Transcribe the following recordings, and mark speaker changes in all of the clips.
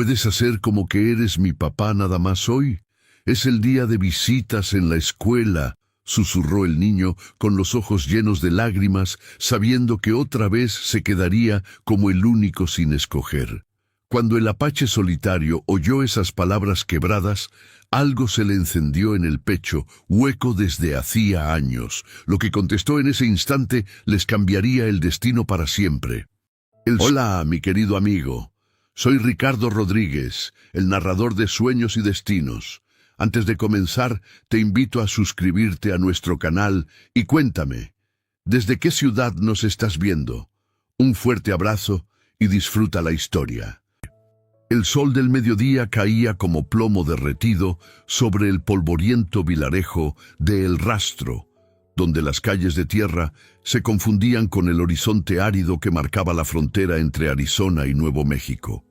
Speaker 1: ¿Puedes hacer como que eres mi papá nada más hoy? Es el día de visitas en la escuela, susurró el niño con los ojos llenos de lágrimas, sabiendo que otra vez se quedaría como el único sin escoger. Cuando el apache solitario oyó esas palabras quebradas, algo se le encendió en el pecho, hueco desde hacía años. Lo que contestó en ese instante les cambiaría el destino para siempre. Hola, mi querido amigo. Soy Ricardo Rodríguez, el narrador de Sueños y Destinos. Antes de comenzar, te invito a suscribirte a nuestro canal y cuéntame, ¿desde qué ciudad nos estás viendo? Un fuerte abrazo y disfruta la historia. El sol del mediodía caía como plomo derretido sobre el polvoriento vilarejo de El Rastro, donde las calles de tierra se confundían con el horizonte árido que marcaba la frontera entre Arizona y Nuevo México.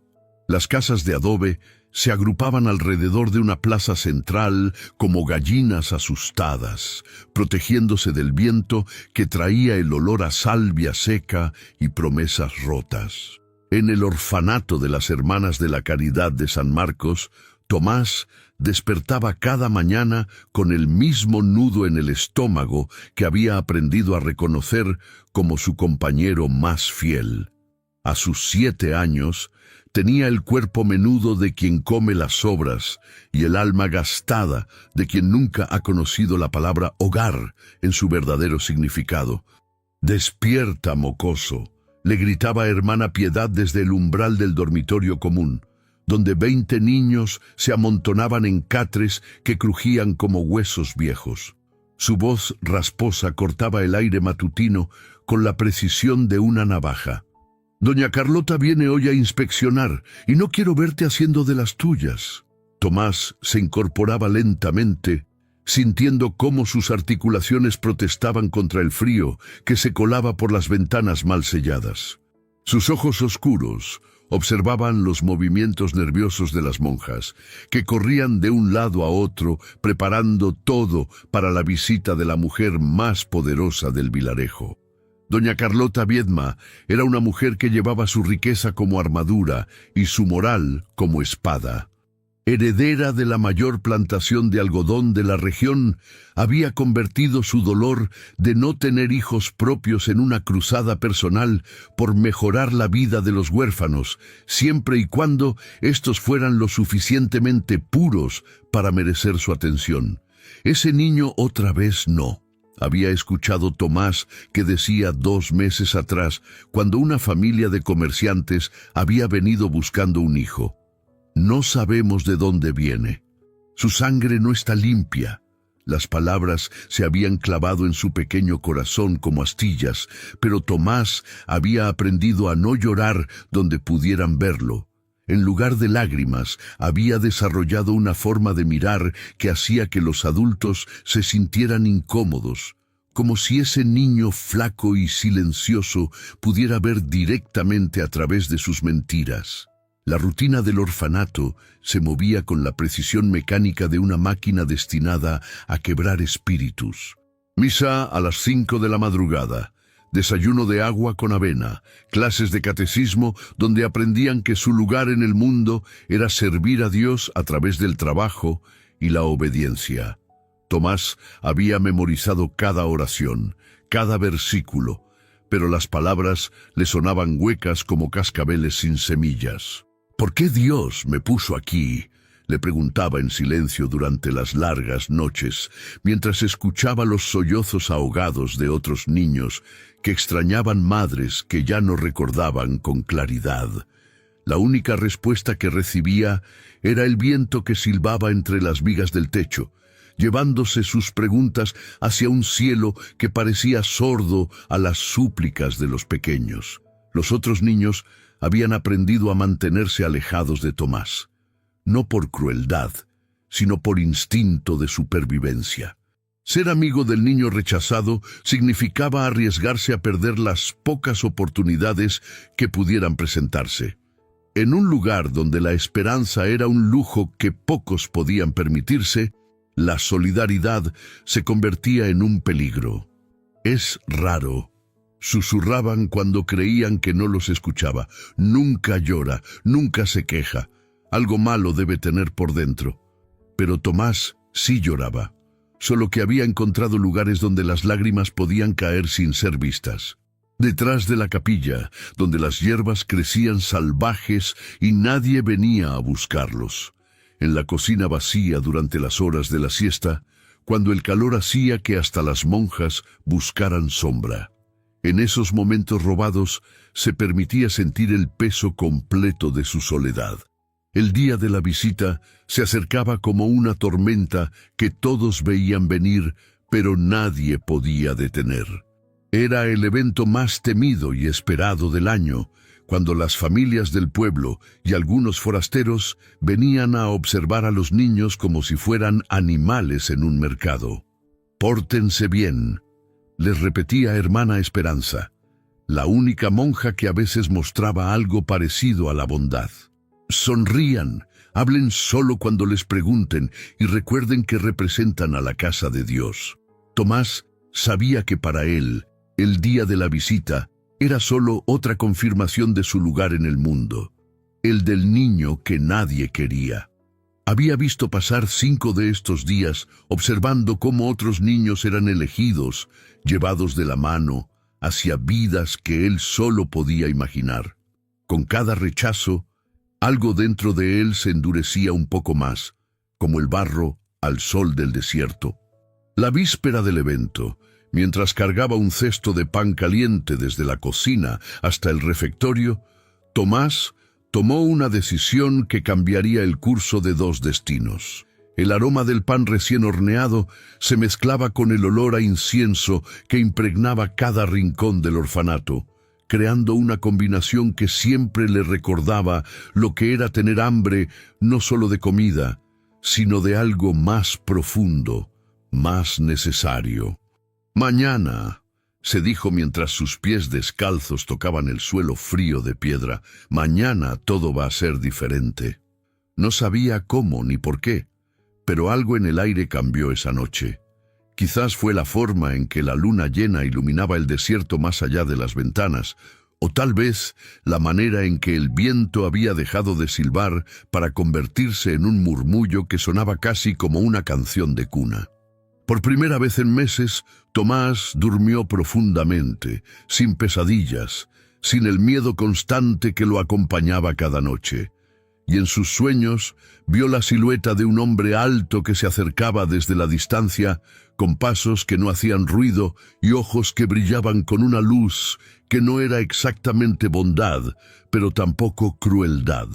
Speaker 1: Las casas de adobe se agrupaban alrededor de una plaza central como gallinas asustadas, protegiéndose del viento que traía el olor a salvia seca y promesas rotas. En el orfanato de las Hermanas de la Caridad de San Marcos, Tomás despertaba cada mañana con el mismo nudo en el estómago que había aprendido a reconocer como su compañero más fiel. A sus 7 años, tenía el cuerpo menudo de quien come las sobras y el alma gastada de quien nunca ha conocido la palabra hogar en su verdadero significado. «Despierta, mocoso», le gritaba hermana Piedad desde el umbral del dormitorio común, donde 20 niños se amontonaban en catres que crujían como huesos viejos. Su voz rasposa cortaba el aire matutino con la precisión de una navaja. «Doña Carlota viene hoy a inspeccionar y no quiero verte haciendo de las tuyas». Tomás se incorporaba lentamente, sintiendo cómo sus articulaciones protestaban contra el frío que se colaba por las ventanas mal selladas. Sus ojos oscuros observaban los movimientos nerviosos de las monjas, que corrían de un lado a otro, preparando todo para la visita de la mujer más poderosa del vilarejo. Doña Carlota Viedma era una mujer que llevaba su riqueza como armadura y su moral como espada. Heredera de la mayor plantación de algodón de la región, había convertido su dolor de no tener hijos propios en una cruzada personal por mejorar la vida de los huérfanos, siempre y cuando estos fueran lo suficientemente puros para merecer su atención. Ese niño otra vez no. Había escuchado Tomás que decía 2 meses atrás, cuando una familia de comerciantes había venido buscando un hijo: «No sabemos de dónde viene. Su sangre no está limpia». Las palabras se habían clavado en su pequeño corazón como astillas, pero Tomás había aprendido a no llorar donde pudieran verlo. En lugar de lágrimas, había desarrollado una forma de mirar que hacía que los adultos se sintieran incómodos, como si ese niño flaco y silencioso pudiera ver directamente a través de sus mentiras. La rutina del orfanato se movía con la precisión mecánica de una máquina destinada a quebrar espíritus. Misa a las 5 de la madrugada. Desayuno de agua con avena, clases de catecismo donde aprendían que su lugar en el mundo era servir a Dios a través del trabajo y la obediencia. Tomás había memorizado cada oración, cada versículo, pero las palabras le sonaban huecas como cascabeles sin semillas. «¿Por qué Dios me puso aquí?», le preguntaba en silencio durante las largas noches, mientras escuchaba los sollozos ahogados de otros niños que extrañaban madres que ya no recordaban con claridad. La única respuesta que recibía era el viento que silbaba entre las vigas del techo, llevándose sus preguntas hacia un cielo que parecía sordo a las súplicas de los pequeños. Los otros niños habían aprendido a mantenerse alejados de Tomás, no por crueldad, sino por instinto de supervivencia. Ser amigo del niño rechazado significaba arriesgarse a perder las pocas oportunidades que pudieran presentarse. En un lugar donde la esperanza era un lujo que pocos podían permitirse, la solidaridad se convertía en un peligro. «Es raro», susurraban cuando creían que no los escuchaba. «Nunca llora, nunca se queja. Algo malo debe tener por dentro. Pero Tomás sí lloraba, solo que había encontrado lugares donde las lágrimas podían caer sin ser vistas. Detrás de la capilla, donde las hierbas crecían salvajes y nadie venía a buscarlos. En la cocina vacía durante las horas de la siesta, cuando el calor hacía que hasta las monjas buscaran sombra. En esos momentos robados se permitía sentir el peso completo de su soledad. El día de la visita se acercaba como una tormenta que todos veían venir, pero nadie podía detener. Era el evento más temido y esperado del año, cuando las familias del pueblo y algunos forasteros venían a observar a los niños como si fueran animales en un mercado. «Pórtense bien», les repetía hermana Esperanza, la única monja que a veces mostraba algo parecido a la bondad. «Sonrían, hablen solo cuando les pregunten y recuerden que representan a la casa de Dios». Tomás sabía que para él, el día de la visita era solo otra confirmación de su lugar en el mundo, el del niño que nadie quería. Había visto pasar 5 de estos días observando cómo otros niños eran elegidos, llevados de la mano, hacia vidas que él solo podía imaginar. Con cada rechazo, algo dentro de él se endurecía un poco más, como el barro al sol del desierto. La víspera del evento, mientras cargaba un cesto de pan caliente desde la cocina hasta el refectorio, Tomás tomó una decisión que cambiaría el curso de 2 destinos. El aroma del pan recién horneado se mezclaba con el olor a incienso que impregnaba cada rincón del orfanato, creando una combinación que siempre le recordaba lo que era tener hambre no solo de comida, sino de algo más profundo, más necesario. «Mañana», se dijo mientras sus pies descalzos tocaban el suelo frío de piedra, «mañana todo va a ser diferente». No sabía cómo ni por qué, pero algo en el aire cambió esa noche. Quizás fue la forma en que la luna llena iluminaba el desierto más allá de las ventanas, o tal vez la manera en que el viento había dejado de silbar para convertirse en un murmullo que sonaba casi como una canción de cuna. Por primera vez en meses, Tomás durmió profundamente, sin pesadillas, sin el miedo constante que lo acompañaba cada noche. Y en sus sueños vio la silueta de un hombre alto que se acercaba desde la distancia, con pasos que no hacían ruido y ojos que brillaban con una luz que no era exactamente bondad, pero tampoco crueldad.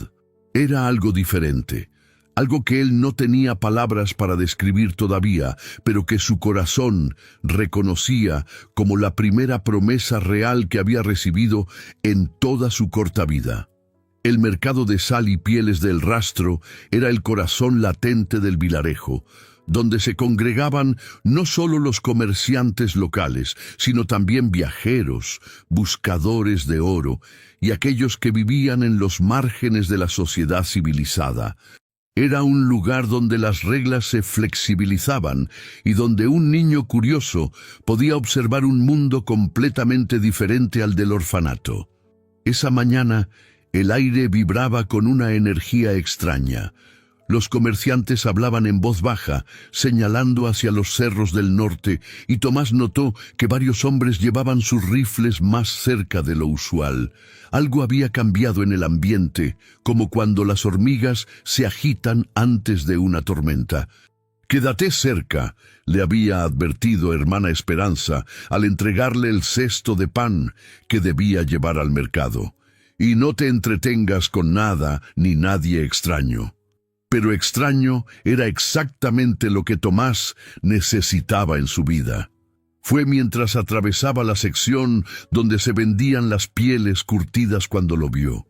Speaker 1: Era algo diferente. Algo que él no tenía palabras para describir todavía, pero que su corazón reconocía como la primera promesa real que había recibido en toda su corta vida. El mercado de sal y pieles del rastro era el corazón latente del vilarejo, donde se congregaban no solo los comerciantes locales, sino también viajeros, buscadores de oro y aquellos que vivían en los márgenes de la sociedad civilizada. Era un lugar donde las reglas se flexibilizaban y donde un niño curioso podía observar un mundo completamente diferente al del orfanato. Esa mañana, el aire vibraba con una energía extraña. Los comerciantes hablaban en voz baja, señalando hacia los cerros del norte, y Tomás notó que varios hombres llevaban sus rifles más cerca de lo usual. Algo había cambiado en el ambiente, como cuando las hormigas se agitan antes de una tormenta. «Quédate cerca», le había advertido hermana Esperanza al entregarle el cesto de pan que debía llevar al mercado. «Y no te entretengas con nada ni nadie extraño». Pero extraño era exactamente lo que Tomás necesitaba en su vida. Fue mientras atravesaba la sección donde se vendían las pieles curtidas cuando lo vio.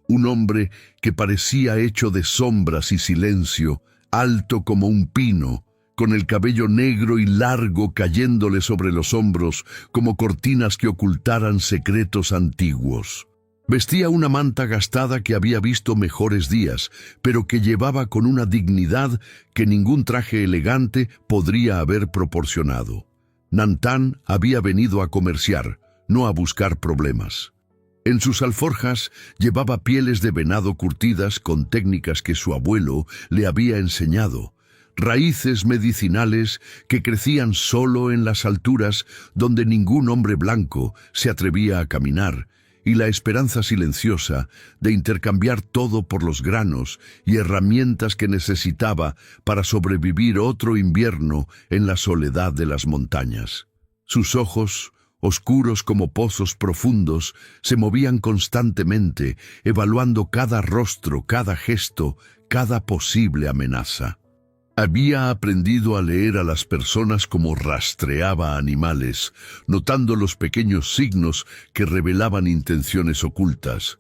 Speaker 1: Un hombre que parecía hecho de sombras y silencio, alto como un pino, con el cabello negro y largo cayéndole sobre los hombros como cortinas que ocultaran secretos antiguos. Vestía una manta gastada que había visto mejores días, pero que llevaba con una dignidad que ningún traje elegante podría haber proporcionado. Nantán había venido a comerciar, no a buscar problemas. En sus alforjas llevaba pieles de venado curtidas con técnicas que su abuelo le había enseñado, raíces medicinales que crecían solo en las alturas donde ningún hombre blanco se atrevía a caminar, y la esperanza silenciosa de intercambiar todo por los granos y herramientas que necesitaba para sobrevivir otro invierno en la soledad de las montañas. Sus ojos, oscuros como pozos profundos, se movían constantemente, evaluando cada rostro, cada gesto, cada posible amenaza. Había aprendido a leer a las personas como rastreaba animales, notando los pequeños signos que revelaban intenciones ocultas.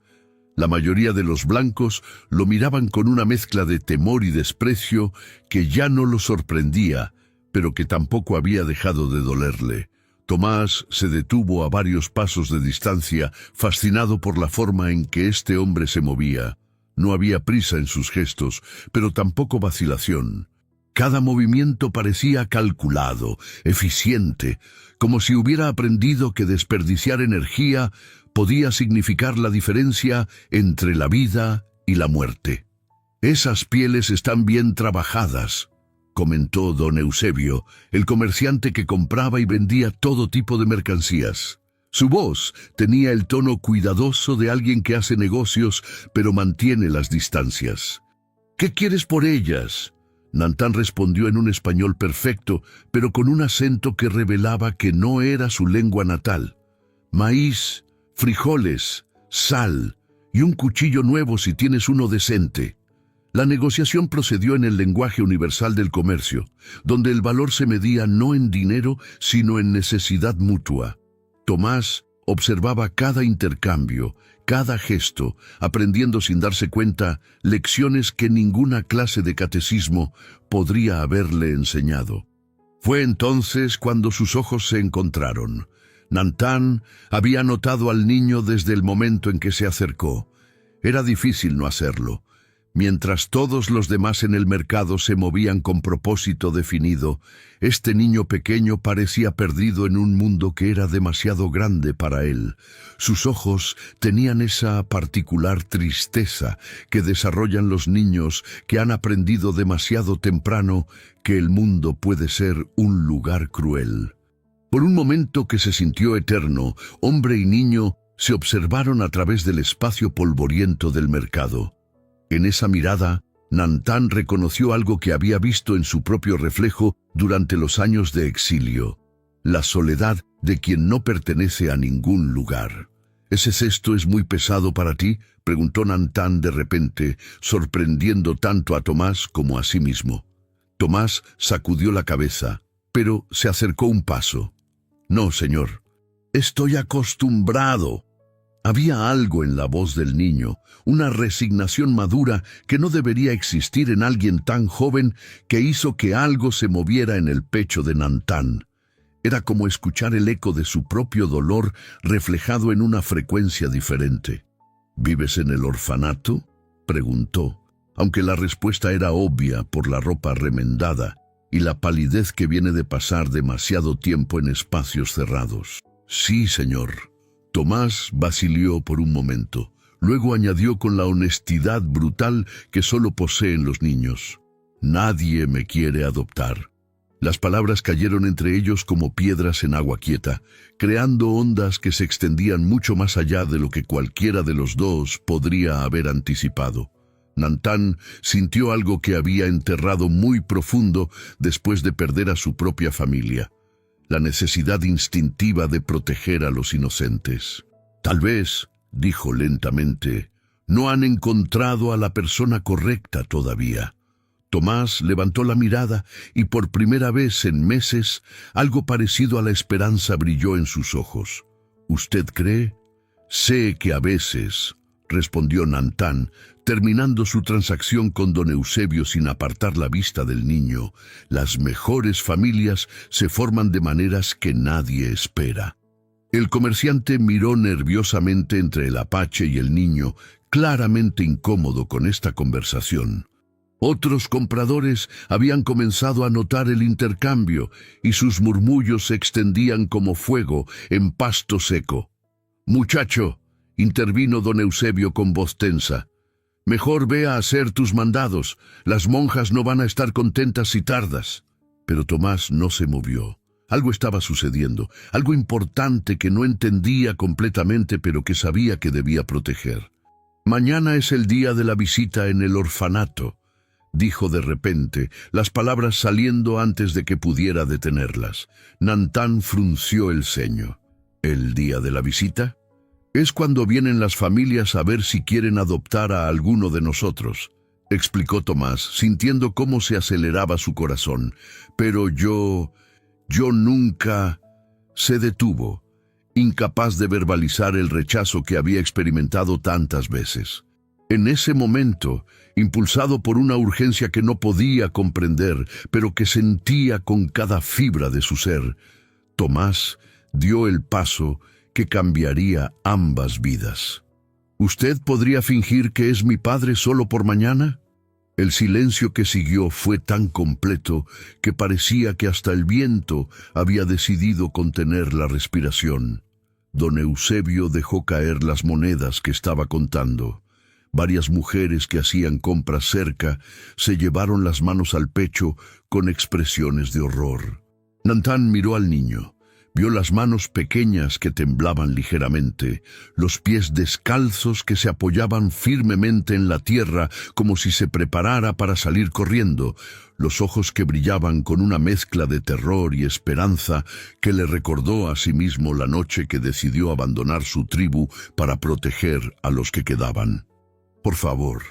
Speaker 1: La mayoría de los blancos lo miraban con una mezcla de temor y desprecio que ya no lo sorprendía, pero que tampoco había dejado de dolerle. Tomás se detuvo a varios pasos de distancia, fascinado por la forma en que este hombre se movía. No había prisa en sus gestos, pero tampoco vacilación. Cada movimiento parecía calculado, eficiente, como si hubiera aprendido que desperdiciar energía podía significar la diferencia entre la vida y la muerte. «Esas pieles están bien trabajadas», comentó don Eusebio, el comerciante que compraba y vendía todo tipo de mercancías. Su voz tenía el tono cuidadoso de alguien que hace negocios, pero mantiene las distancias. «¿Qué quieres por ellas?». Nantán respondió en un español perfecto, pero con un acento que revelaba que no era su lengua natal. «Maíz, frijoles, sal y un cuchillo nuevo si tienes uno decente». La negociación procedió en el lenguaje universal del comercio, donde el valor se medía no en dinero, sino en necesidad mutua. Tomás observaba cada intercambio, cada gesto, aprendiendo sin darse cuenta lecciones que ninguna clase de catecismo podría haberle enseñado. Fue entonces cuando sus ojos se encontraron. Nantán había notado al niño desde el momento en que se acercó. Era difícil no hacerlo. Mientras todos los demás en el mercado se movían con propósito definido, este niño pequeño parecía perdido en un mundo que era demasiado grande para él. Sus ojos tenían esa particular tristeza que desarrollan los niños que han aprendido demasiado temprano que el mundo puede ser un lugar cruel. Por un momento que se sintió eterno, hombre y niño se observaron a través del espacio polvoriento del mercado. En esa mirada, Nantán reconoció algo que había visto en su propio reflejo durante los años de exilio: la soledad de quien no pertenece a ningún lugar. «¿Ese cesto es muy pesado para ti?», preguntó Nantán de repente, sorprendiendo tanto a Tomás como a sí mismo. Tomás sacudió la cabeza, pero se acercó un paso. «No, señor. Estoy acostumbrado». Había algo en la voz del niño, una resignación madura que no debería existir en alguien tan joven, que hizo que algo se moviera en el pecho de Nantán. Era como escuchar el eco de su propio dolor reflejado en una frecuencia diferente. «¿Vives en el orfanato?», preguntó, aunque la respuesta era obvia por la ropa remendada y la palidez que viene de pasar demasiado tiempo en espacios cerrados. «Sí, señor». Tomás vaciló por un momento. Luego añadió con la honestidad brutal que solo poseen los niños: «Nadie me quiere adoptar». Las palabras cayeron entre ellos como piedras en agua quieta, creando ondas que se extendían mucho más allá de lo que cualquiera de los dos podría haber anticipado. Nantán sintió algo que había enterrado muy profundo después de perder a su propia familia: la necesidad instintiva de proteger a los inocentes. «Tal vez», dijo lentamente, «no han encontrado a la persona correcta todavía». Tomás levantó la mirada y por primera vez en meses algo parecido a la esperanza brilló en sus ojos. «¿Usted cree?». «Sé que a veces», respondió Nantán, terminando su transacción con don Eusebio sin apartar la vista del niño, «las mejores familias se forman de maneras que nadie espera». El comerciante miró nerviosamente entre el apache y el niño, claramente incómodo con esta conversación. Otros compradores habían comenzado a notar el intercambio y sus murmullos se extendían como fuego en pasto seco. «Muchacho», intervino don Eusebio con voz tensa. Mejor ve a hacer tus mandados. Las monjas no van a estar contentas si tardas. Pero Tomás no se movió. Algo estaba sucediendo, algo importante que no entendía completamente, pero que sabía que debía proteger. Mañana es el día de la visita en el orfanato, dijo de repente, las palabras saliendo antes de que pudiera detenerlas. Nantán frunció el ceño. ¿El día de la visita? Es cuando vienen las familias a ver si quieren adoptar a alguno de nosotros, explicó Tomás, sintiendo cómo se aceleraba su corazón. Pero yo nunca... Se detuvo, incapaz de verbalizar el rechazo que había experimentado tantas veces. En ese momento, impulsado por una urgencia que no podía comprender, pero que sentía con cada fibra de su ser, Tomás dio el paso que cambiaría ambas vidas. ¿Usted podría fingir que es mi padre solo por mañana? El silencio que siguió fue tan completo que parecía que hasta el viento había decidido contener la respiración. Don Eusebio dejó caer las monedas que estaba contando. Varias mujeres que hacían compras cerca se llevaron las manos al pecho con expresiones de horror. Nantán miró al niño. Vio las manos pequeñas que temblaban ligeramente, los pies descalzos que se apoyaban firmemente en la tierra como si se preparara para salir corriendo, los ojos que brillaban con una mezcla de terror y esperanza que le recordó a sí mismo la noche que decidió abandonar su tribu para proteger a los que quedaban. «Por favor»,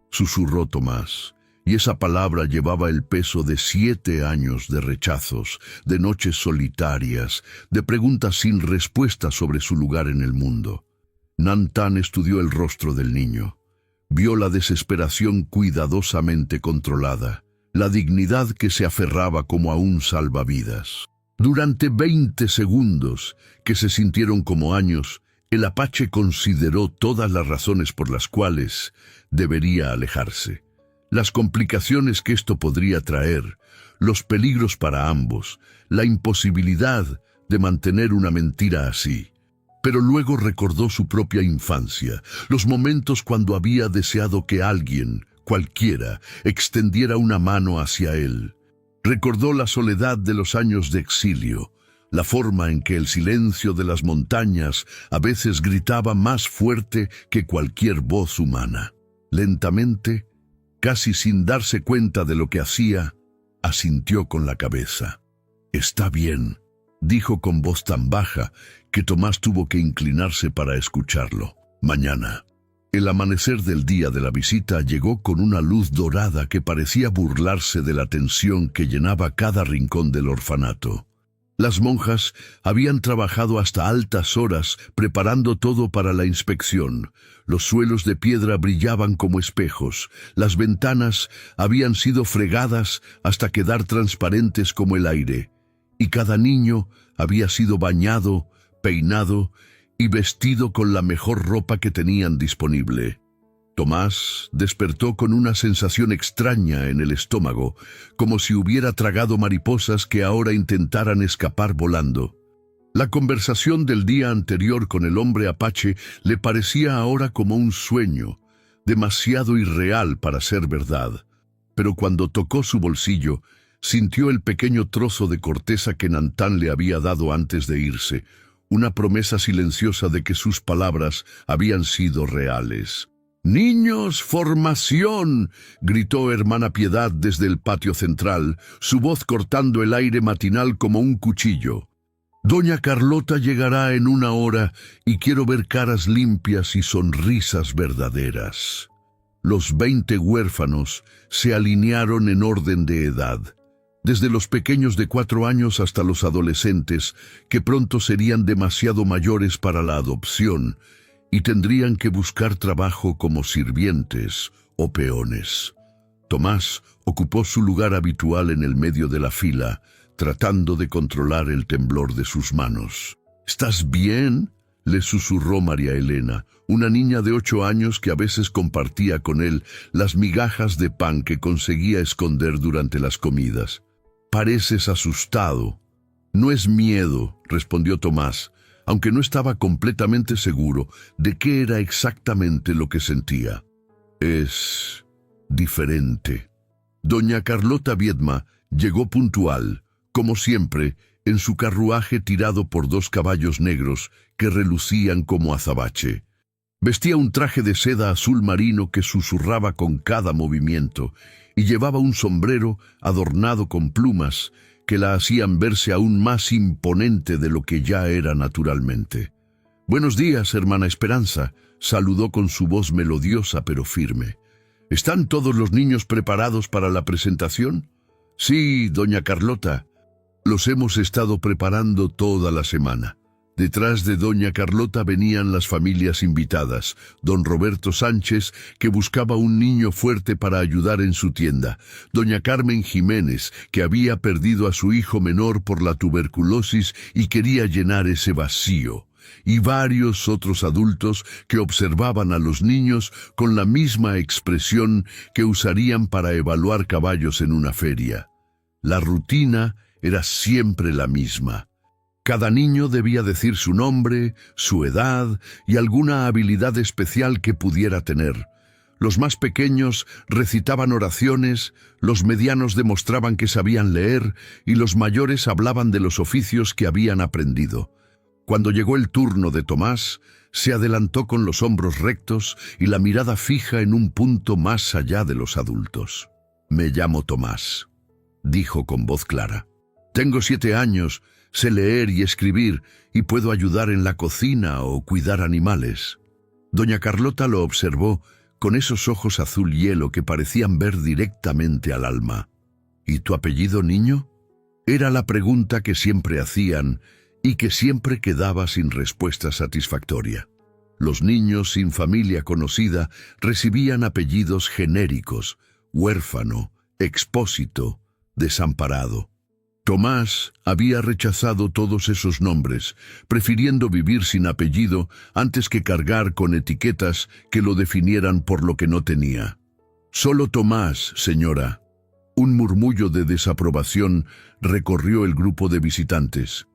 Speaker 1: susurró Tomás. Y esa palabra llevaba el peso de 7 años de rechazos, de noches solitarias, de preguntas sin respuesta sobre su lugar en el mundo. Nantán estudió el rostro del niño. Vio la desesperación cuidadosamente controlada, la dignidad que se aferraba como a un salvavidas. Durante 20 segundos, que se sintieron como años, el apache consideró todas las razones por las cuales debería alejarse. Las complicaciones que esto podría traer, los peligros para ambos, la imposibilidad de mantener una mentira así. Pero luego recordó su propia infancia, los momentos cuando había deseado que alguien, cualquiera, extendiera una mano hacia él. Recordó la soledad de los años de exilio, la forma en que el silencio de las montañas a veces gritaba más fuerte que cualquier voz humana. Lentamente, casi sin darse cuenta de lo que hacía, asintió con la cabeza. «Está bien», dijo con voz tan baja que Tomás tuvo que inclinarse para escucharlo. «Mañana». El amanecer del día de la visita llegó con una luz dorada que parecía burlarse de la tensión que llenaba cada rincón del orfanato. Las monjas habían trabajado hasta altas horas preparando todo para la inspección. Los suelos de piedra brillaban como espejos, las ventanas habían sido fregadas hasta quedar transparentes como el aire, y cada niño había sido bañado, peinado y vestido con la mejor ropa que tenían disponible. Tomás despertó con una sensación extraña en el estómago, como si hubiera tragado mariposas que ahora intentaran escapar volando. La conversación del día anterior con el hombre apache le parecía ahora como un sueño, demasiado irreal para ser verdad. Pero cuando tocó su bolsillo, sintió el pequeño trozo de corteza que Nantán le había dado antes de irse, una promesa silenciosa de que sus palabras habían sido reales. «¡Niños, formación!», gritó hermana Piedad desde el patio central, su voz cortando el aire matinal como un cuchillo. «Doña Carlota llegará en 1 hora y quiero ver caras limpias y sonrisas verdaderas». Los 20 huérfanos se alinearon en orden de edad, desde los pequeños de 4 años hasta los adolescentes, que pronto serían demasiado mayores para la adopción, y tendrían que buscar trabajo como sirvientes o peones. Tomás ocupó su lugar habitual en el medio de la fila, tratando de controlar el temblor de sus manos. «¿Estás bien?», le susurró María Elena, una niña de 8 años que a veces compartía con él las migajas de pan que conseguía esconder durante las comidas. «Pareces asustado». «No es miedo», respondió Tomás. aunque no estaba completamente seguro de qué era exactamente lo que sentía. Es diferente. Doña Carlota Viedma llegó puntual, como siempre, en su carruaje tirado por 2 caballos negros que relucían como azabache. Vestía un traje de seda azul marino que susurraba con cada movimiento y llevaba un sombrero adornado con plumas que la hacían verse aún más imponente de lo que ya era naturalmente. «Buenos días, hermana Esperanza», saludó con su voz melodiosa pero firme. «¿Están todos los niños preparados para la presentación?» «Sí, doña Carlota. Los hemos estado preparando toda la semana». Detrás de doña Carlota venían las familias invitadas, don Roberto Sánchez, que buscaba un niño fuerte para ayudar en su tienda, doña Carmen Jiménez, que había perdido a su hijo menor por la tuberculosis y quería llenar ese vacío, y varios otros adultos que observaban a los niños con la misma expresión que usarían para evaluar caballos en una feria. La rutina era siempre la misma. Cada niño debía decir su nombre, su edad y alguna habilidad especial que pudiera tener. Los más pequeños recitaban oraciones, los medianos demostraban que sabían leer y los mayores hablaban de los oficios que habían aprendido. Cuando llegó el turno de Tomás, se adelantó con los hombros rectos y la mirada fija en un punto más allá de los adultos. «Me llamo Tomás», dijo con voz clara. «Tengo 7 años, sé leer y escribir y puedo ayudar en la cocina o cuidar animales». Doña Carlota lo observó con esos ojos azul hielo que parecían ver directamente al alma. «¿Y tu apellido, niño?». Era la pregunta que siempre hacían y que siempre quedaba sin respuesta satisfactoria. Los niños sin familia conocida recibían apellidos genéricos: huérfano, expósito, desamparado. Tomás había rechazado todos esos nombres, prefiriendo vivir sin apellido antes que cargar con etiquetas que lo definieran por lo que no tenía. «Solo Tomás, señora». Un murmullo de desaprobación recorrió el grupo de visitantes.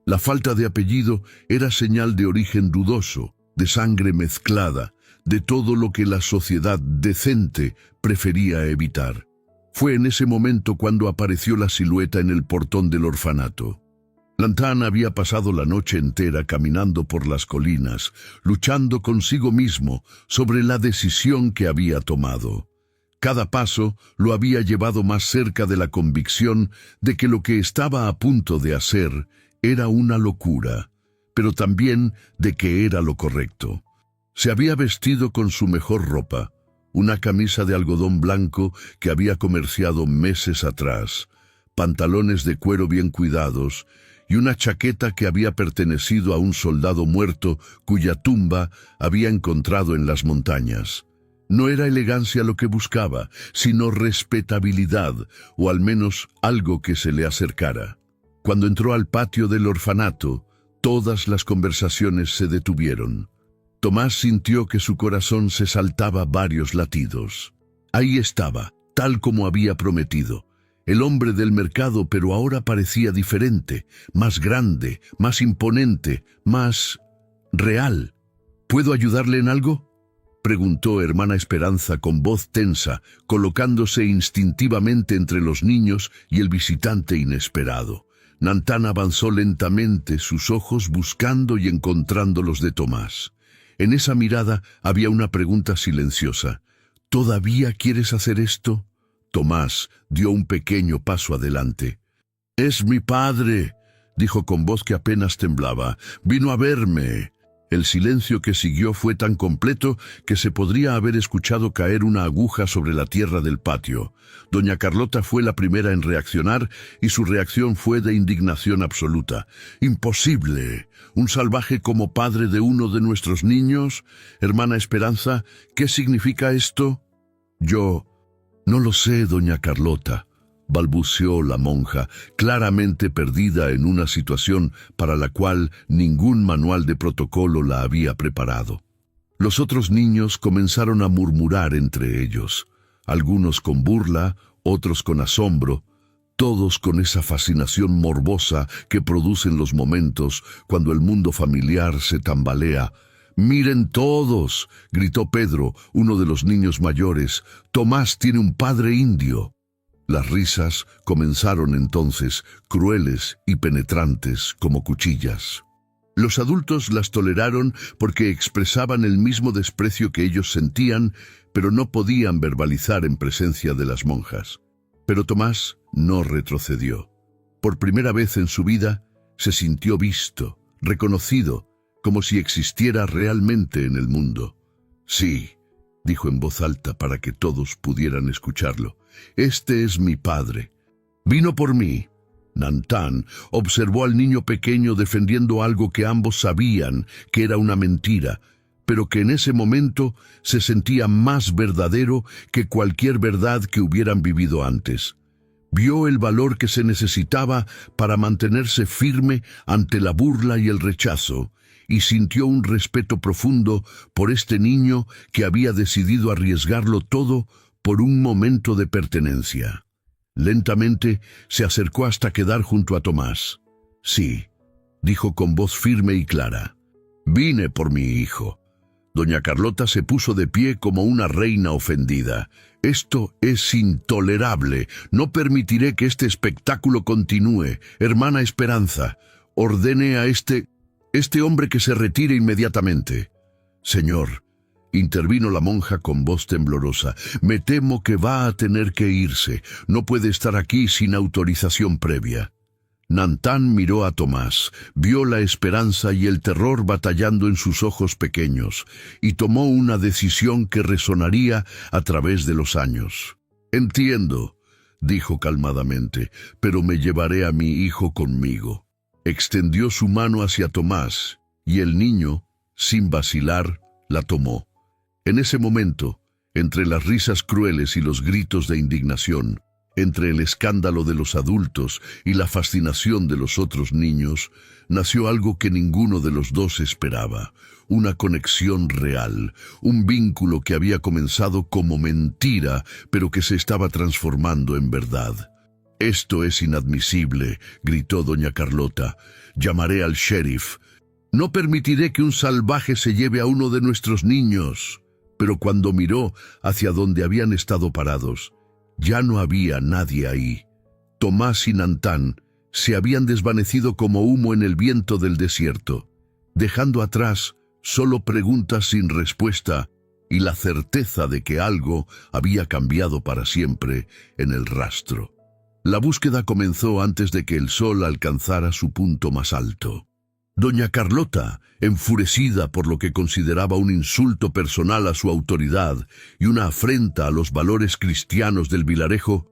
Speaker 1: La falta de apellido era señal de origen dudoso, de sangre mezclada, de todo lo que la sociedad decente prefería evitar. Fue en ese momento cuando apareció la silueta en el portón del orfanato. Lantán había pasado la noche entera caminando por las colinas, luchando consigo mismo sobre la decisión que había tomado. Cada paso lo había llevado más cerca de la convicción de que lo que estaba a punto de hacer era una locura, pero también de que era lo correcto. Se había vestido con su mejor ropa, una camisa de algodón blanco que había comerciado meses atrás, pantalones de cuero bien cuidados y una chaqueta que había pertenecido a un soldado muerto cuya tumba había encontrado en las montañas. No era elegancia lo que buscaba, sino respetabilidad, o al menos algo que se le acercara. Cuando entró al patio del orfanato, todas las conversaciones se detuvieron. Tomás sintió que su corazón se saltaba varios latidos. Ahí estaba, tal como había prometido, el hombre del mercado, pero ahora parecía diferente, más grande, más imponente, más real. ¿Puedo ayudarle en algo?, preguntó hermana Esperanza con voz tensa, colocándose instintivamente entre los niños y el visitante inesperado. Lantán avanzó lentamente, sus ojos buscando y encontrando los de Tomás. En esa mirada había una pregunta silenciosa. «¿Todavía quieres hacer esto?». Tomás dio un pequeño paso adelante. «Es mi padre», dijo con voz que apenas temblaba. «Vino a verme». El silencio que siguió fue tan completo que se podría haber escuchado caer una aguja sobre la tierra del patio. Doña Carlota fue la primera en reaccionar y su reacción fue de indignación absoluta. «¡Imposible! ¿Un salvaje como padre de uno de nuestros niños? Hermana Esperanza, ¿qué significa esto?». «Yo no lo sé, doña Carlota», balbuceó la monja, claramente perdida en una situación para la cual ningún manual de protocolo la había preparado. Los otros niños comenzaron a murmurar entre ellos, algunos con burla, otros con asombro. todos con esa fascinación morbosa que producen los momentos cuando el mundo familiar se tambalea. «¡Miren todos!», gritó Pedro, uno de los niños mayores. «Tomás tiene un padre indio». Las risas comenzaron entonces, crueles y penetrantes como cuchillas. Los adultos las toleraron porque expresaban el mismo desprecio que ellos sentían, pero no podían verbalizar en presencia de las monjas. Pero Tomás no retrocedió. Por primera vez en su vida se sintió visto, reconocido, como si existiera realmente en el mundo. «Sí», dijo en voz alta para que todos pudieran escucharlo, «este es mi padre. Vino por mí». Nantán observó al niño pequeño defendiendo algo que ambos sabían que era una mentira, pero que en ese momento se sentía más verdadero que cualquier verdad que hubieran vivido antes. Vio el valor que se necesitaba para mantenerse firme ante la burla y el rechazo, y sintió un respeto profundo por este niño que había decidido arriesgarlo todo por un momento de pertenencia. Lentamente se acercó hasta quedar junto a Tomás. «Sí», dijo con voz firme y clara, «vine por mi hijo». Doña Carlota se puso de pie como una reina ofendida. «Esto es intolerable. No permitiré que este espectáculo continúe. Hermana Esperanza, ordene a este hombre que se retire inmediatamente». «Señor», intervino la monja con voz temblorosa, «me temo que va a tener que irse. No puede estar aquí sin autorización previa». Nantán miró a Tomás, vio la esperanza y el terror batallando en sus ojos pequeños, y tomó una decisión que resonaría a través de los años. «Entiendo», dijo calmadamente, «pero me llevaré a mi hijo conmigo». Extendió su mano hacia Tomás, y el niño, sin vacilar, la tomó. En ese momento, entre las risas crueles y los gritos de indignación, entre el escándalo de los adultos y la fascinación de los otros niños, nació algo que ninguno de los dos esperaba, una conexión real, un vínculo que había comenzado como mentira, pero que se estaba transformando en verdad. «Esto es inadmisible», gritó doña Carlota. «Llamaré al sheriff. No permitiré que un salvaje se lleve a uno de nuestros niños». Pero cuando miró hacia donde habían estado parados, ya no había nadie ahí. Tomás y Nantán se habían desvanecido como humo en el viento del desierto, dejando atrás solo preguntas sin respuesta y la certeza de que algo había cambiado para siempre en el rastro. La búsqueda comenzó antes de que el sol alcanzara su punto más alto. Doña Carlota, enfurecida por lo que consideraba un insulto personal a su autoridad y una afrenta a los valores cristianos del vilarejo,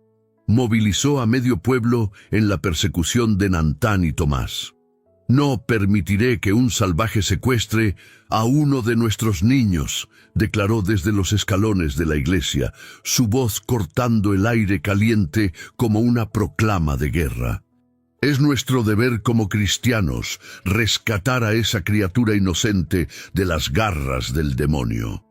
Speaker 1: movilizó a medio pueblo en la persecución de Nantán y Tomás. «No permitiré que un salvaje secuestre a uno de nuestros niños», declaró desde los escalones de la iglesia, su voz cortando el aire caliente como una proclama de guerra. «Es nuestro deber como cristianos rescatar a esa criatura inocente de las garras del demonio».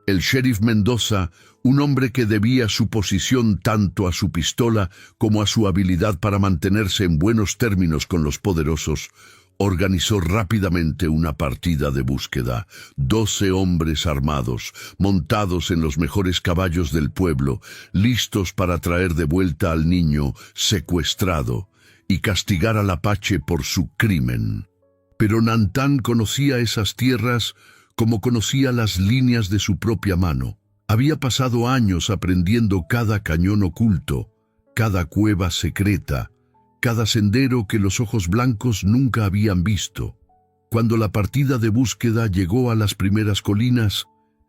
Speaker 1: El sheriff Mendoza, un hombre que debía su posición tanto a su pistola como a su habilidad para mantenerse en buenos términos con los poderosos, organizó rápidamente una partida de búsqueda. 12 hombres armados, montados en los mejores caballos del pueblo, listos para traer de vuelta al niño secuestrado y castigar al apache por su crimen. Pero Nantán conocía esas tierras como conocía las líneas de su propia mano. Había pasado años aprendiendo cada cañón oculto, cada cueva secreta, cada sendero que los ojos blancos nunca habían visto. Cuando la partida de búsqueda llegó a las primeras colinas,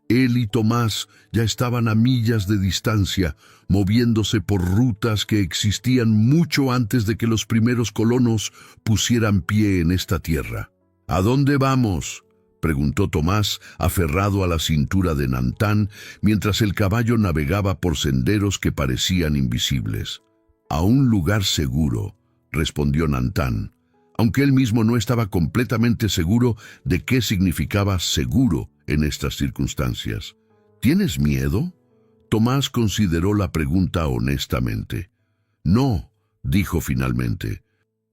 Speaker 1: él y Tomás ya estaban a millas de distancia, moviéndose por rutas que existían mucho antes de que los primeros colonos pusieran pie en esta tierra. «¿A dónde vamos?», preguntó Tomás, aferrado a la cintura de Nantán, mientras el caballo navegaba por senderos que parecían invisibles. «A un lugar seguro», respondió Nantán, aunque él mismo no estaba completamente seguro de qué significaba seguro en estas circunstancias. «¿Tienes miedo?», Tomás consideró la pregunta honestamente. «No», dijo finalmente.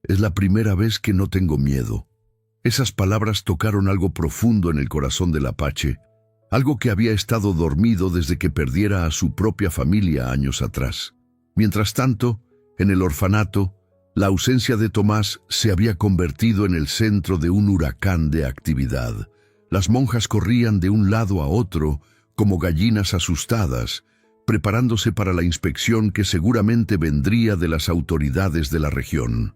Speaker 1: Es la primera vez que no tengo miedo. Esas palabras tocaron algo profundo en el corazón del apache, algo que había estado dormido desde que perdiera a su propia familia años atrás. Mientras tanto, en el orfanato, la ausencia de Tomás se había convertido en el centro de un huracán de actividad. Las monjas corrían de un lado a otro como gallinas asustadas, preparándose para la inspección que seguramente vendría de las autoridades de la región.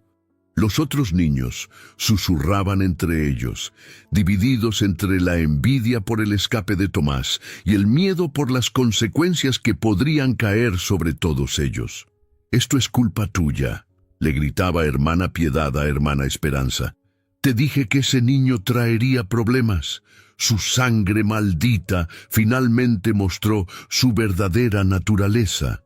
Speaker 1: Los otros niños susurraban entre ellos, divididos entre la envidia por el escape de Tomás y el miedo por las consecuencias que podrían caer sobre todos ellos. «Esto es culpa tuya», le gritaba hermana Piedad a hermana Esperanza. «Te dije que ese niño traería problemas». Su sangre maldita finalmente mostró su verdadera naturaleza.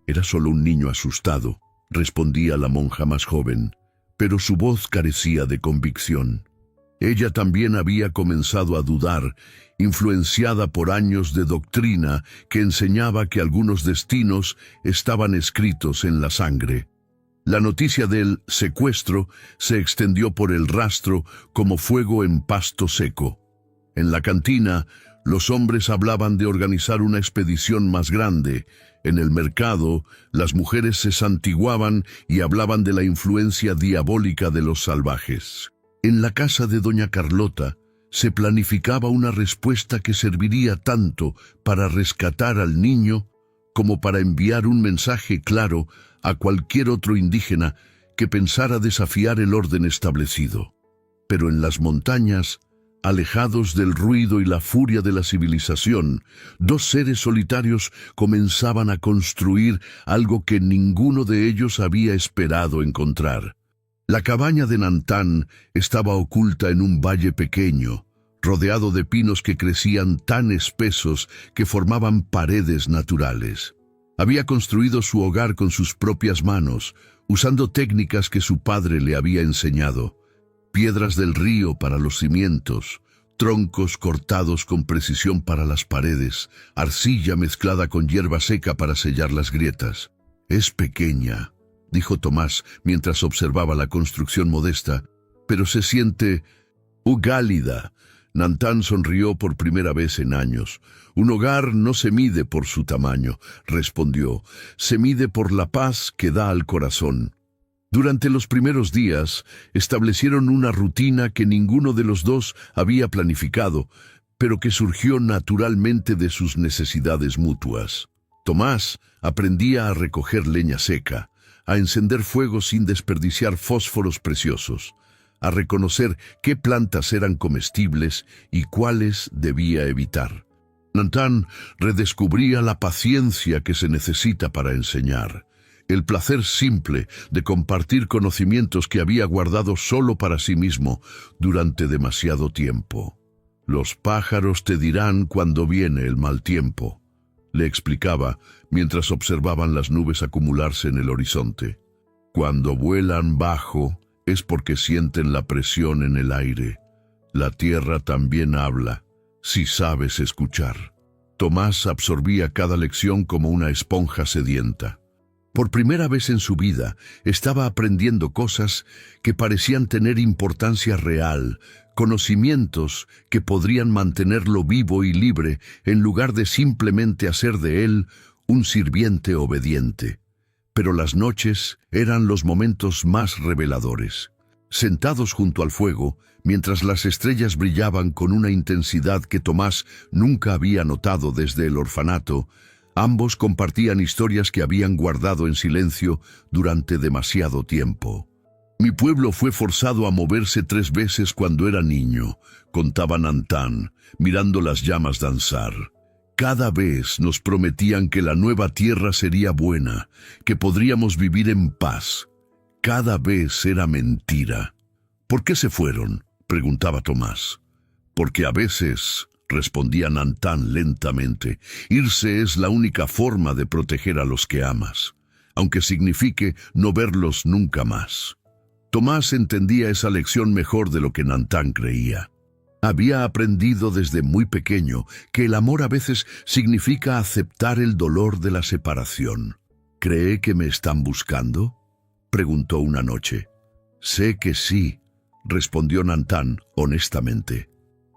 Speaker 1: «Era solo un niño asustado», respondía la monja más joven, pero su voz carecía de convicción. Ella también había comenzado a dudar, influenciada por años de doctrina que enseñaba que algunos destinos estaban escritos en la sangre. La noticia del secuestro se extendió por el rastro como fuego en pasto seco. En la cantina, los hombres hablaban de organizar una expedición más grande. En el mercado, las mujeres se santiguaban y hablaban de la influencia diabólica de los salvajes. En la casa de doña Carlota, se planificaba una respuesta que serviría tanto para rescatar al niño como para enviar un mensaje claro a cualquier otro indígena que pensara desafiar el orden establecido. Pero en las montañas, alejados del ruido y la furia de la civilización, dos seres solitarios comenzaban a construir algo que ninguno de ellos había esperado encontrar. La cabaña de Nantán estaba oculta en un valle pequeño, rodeado de pinos que crecían tan espesos que formaban paredes naturales. Había construido su hogar con sus propias manos, usando técnicas que su padre le había enseñado. Piedras del río para los cimientos, troncos cortados con precisión para las paredes, arcilla mezclada con hierba seca para sellar las grietas. «Es pequeña», dijo Tomás mientras observaba la construcción modesta, «pero se siente gálida». Nantán sonrió por primera vez en años. «Un hogar no se mide por su tamaño», respondió, «se mide por la paz que da al corazón». Durante los primeros días, establecieron una rutina que ninguno de los dos había planificado, pero que surgió naturalmente de sus necesidades mutuas. Tomás aprendía a recoger leña seca, a encender fuego sin desperdiciar fósforos preciosos, a reconocer qué plantas eran comestibles y cuáles debía evitar. Nantán redescubría la paciencia que se necesita para enseñar, el placer simple de compartir conocimientos que había guardado solo para sí mismo durante demasiado tiempo. «Los pájaros te dirán cuando viene el mal tiempo», le explicaba mientras observaban las nubes acumularse en el horizonte. «Cuando vuelan bajo es porque sienten la presión en el aire. La tierra también habla, si sabes escuchar». Tomás absorbía cada lección como una esponja sedienta. Por primera vez en su vida, estaba aprendiendo cosas que parecían tener importancia real, conocimientos que podrían mantenerlo vivo y libre en lugar de simplemente hacer de él un sirviente obediente. Pero las noches eran los momentos más reveladores. Sentados junto al fuego, mientras las estrellas brillaban con una intensidad que Tomás nunca había notado desde el orfanato, ambos compartían historias que habían guardado en silencio durante demasiado tiempo. «Mi pueblo fue forzado a moverse 3 veces cuando era niño», contaba Nantán, mirando las llamas danzar. «Cada vez nos prometían que la nueva tierra sería buena, que podríamos vivir en paz. Cada vez era mentira». «¿Por qué se fueron?», preguntaba Tomás. «Porque a veces», respondía Nantán lentamente, «irse es la única forma de proteger a los que amas, aunque signifique no verlos nunca más». Tomás entendía esa lección mejor de lo que Nantán creía. Había aprendido desde muy pequeño que el amor a veces significa aceptar el dolor de la separación. «¿Cree que me están buscando?», preguntó una noche. Sé que sí, respondió Nantán honestamente.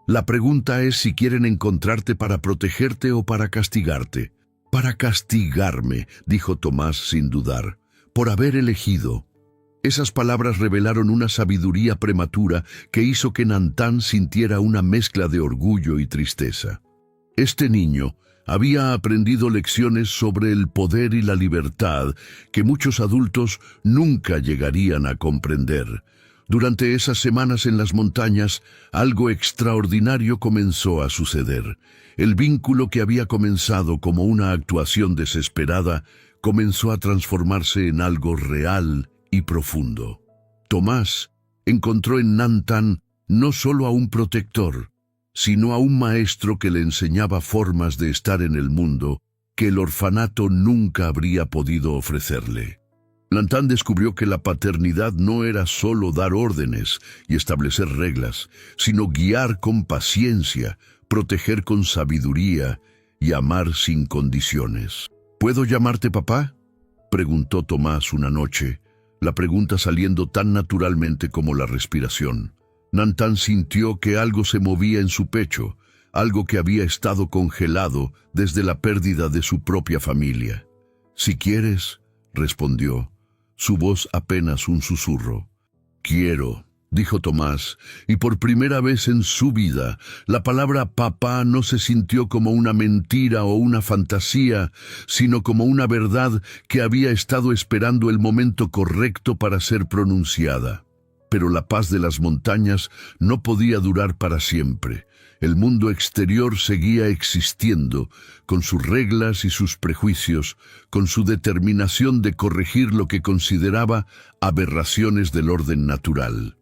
Speaker 1: La pregunta es si quieren encontrarte para protegerte o para castigarte. Para castigarme, dijo Tomás sin dudar, por haber elegido. Esas palabras revelaron una sabiduría prematura que hizo que Nantán sintiera una mezcla de orgullo y tristeza. Este niño había aprendido lecciones sobre el poder y la libertad que muchos adultos nunca llegarían a comprender. Durante esas semanas en las montañas, algo extraordinario comenzó a suceder. El vínculo que había comenzado como una actuación desesperada comenzó a transformarse en algo real y profundo. Tomás encontró en Nantán no solo a un protector, sino a un maestro que le enseñaba formas de estar en el mundo que el orfanato nunca habría podido ofrecerle. Nantán descubrió que la paternidad no era solo dar órdenes y establecer reglas, sino guiar con paciencia, proteger con sabiduría y amar sin condiciones. ¿Puedo llamarte papá?, preguntó Tomás una noche, la pregunta saliendo tan naturalmente como la respiración. Nantán sintió que algo se movía en su pecho, algo que había estado congelado desde la pérdida de su propia familia. «Si quieres», respondió, su voz apenas un susurro. «Quiero», dijo Tomás, y por primera vez en su vida, la palabra papá no se sintió como una mentira o una fantasía, sino como una verdad que había estado esperando el momento correcto para ser pronunciada. Pero la paz de las montañas no podía durar para siempre. El mundo exterior seguía existiendo, con sus reglas y sus prejuicios, con su determinación de corregir lo que consideraba aberraciones del orden natural.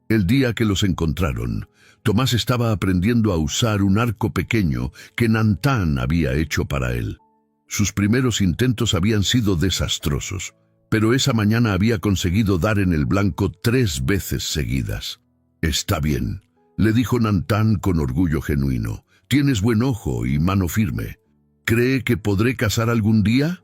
Speaker 1: El día que los encontraron, Tomás estaba aprendiendo a usar un arco pequeño que Nantán había hecho para él. Sus primeros intentos habían sido desastrosos, pero esa mañana había conseguido dar en el blanco 3 veces seguidas. «Está bien», le dijo Nantán con orgullo genuino. «Tienes buen ojo y mano firme. ¿Cree que podré cazar algún día?»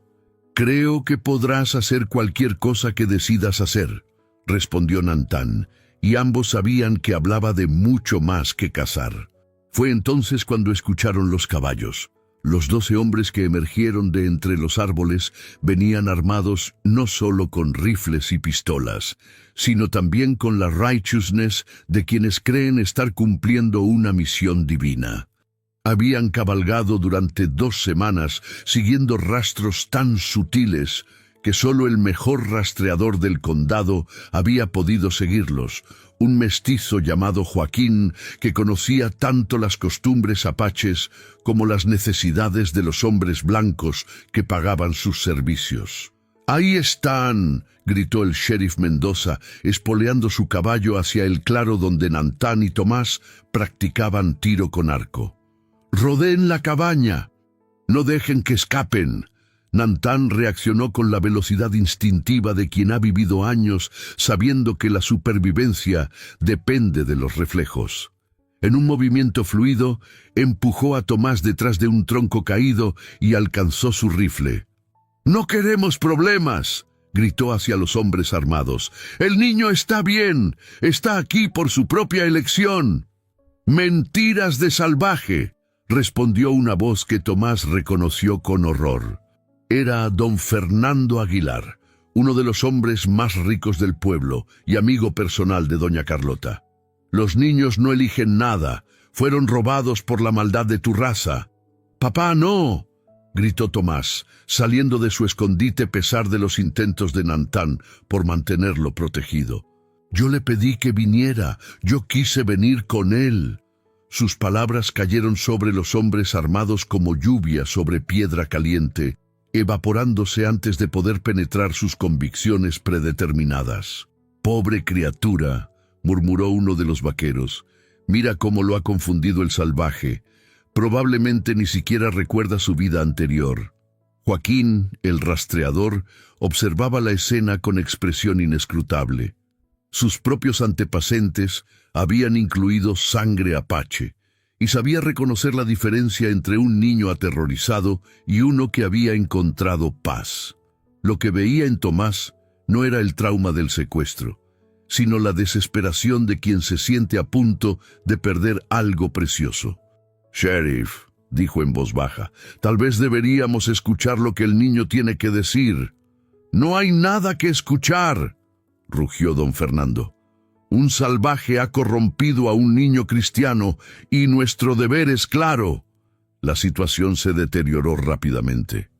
Speaker 1: «Creo que podrás hacer cualquier cosa que decidas hacer», respondió Nantán, y ambos sabían que hablaba de mucho más que cazar. Fue entonces cuando escucharon los caballos. Los 12 hombres que emergieron de entre los árboles venían armados no solo con rifles y pistolas, sino también con la righteousness de quienes creen estar cumpliendo una misión divina. Habían cabalgado durante 2 semanas siguiendo rastros tan sutiles que solo el mejor rastreador del condado había podido seguirlos, un mestizo llamado Joaquín que conocía tanto las costumbres apaches como las necesidades de los hombres blancos que pagaban sus servicios. «¡Ahí están!», gritó el sheriff Mendoza, espoleando su caballo hacia el claro donde Nantán y Tomás practicaban tiro con arco. «¡Rodeen la cabaña! ¡No dejen que escapen!». Nantán reaccionó con la velocidad instintiva de quien ha vivido años sabiendo que la supervivencia depende de los reflejos. En un movimiento fluido, empujó a Tomás detrás de un tronco caído y alcanzó su rifle. «¡No queremos problemas!», gritó hacia los hombres armados. «El niño está bien, está aquí por su propia elección». «Mentiras de salvaje», respondió una voz que Tomás reconoció con horror. Era don Fernando Aguilar, uno de los hombres más ricos del pueblo y amigo personal de doña Carlota. «Los niños no eligen nada, fueron robados por la maldad de tu raza». «¡Papá, no!», gritó Tomás, saliendo de su escondite a pesar de los intentos de Nantán por mantenerlo protegido. «Yo le pedí que viniera, yo quise venir con él». Sus palabras cayeron sobre los hombres armados como lluvia sobre piedra caliente, evaporándose antes de poder penetrar sus convicciones predeterminadas. «Pobre criatura», murmuró uno de los vaqueros. «Mira cómo lo ha confundido el salvaje. Probablemente ni siquiera recuerda su vida anterior». Joaquín, el rastreador, observaba la escena con expresión inescrutable. Sus propios antepasentes habían incluido sangre apache, y sabía reconocer la diferencia entre un niño aterrorizado y uno que había encontrado paz. Lo que veía en Tomás No era el trauma del secuestro, sino la desesperación de quien se siente a punto de perder algo precioso. «Sheriff», dijo en voz baja, «tal vez deberíamos escuchar lo que el niño tiene que decir». «No hay nada que escuchar», rugió don Fernando. «Un salvaje ha corrompido a un niño cristiano y nuestro deber es claro». La situación se deterioró rápidamente.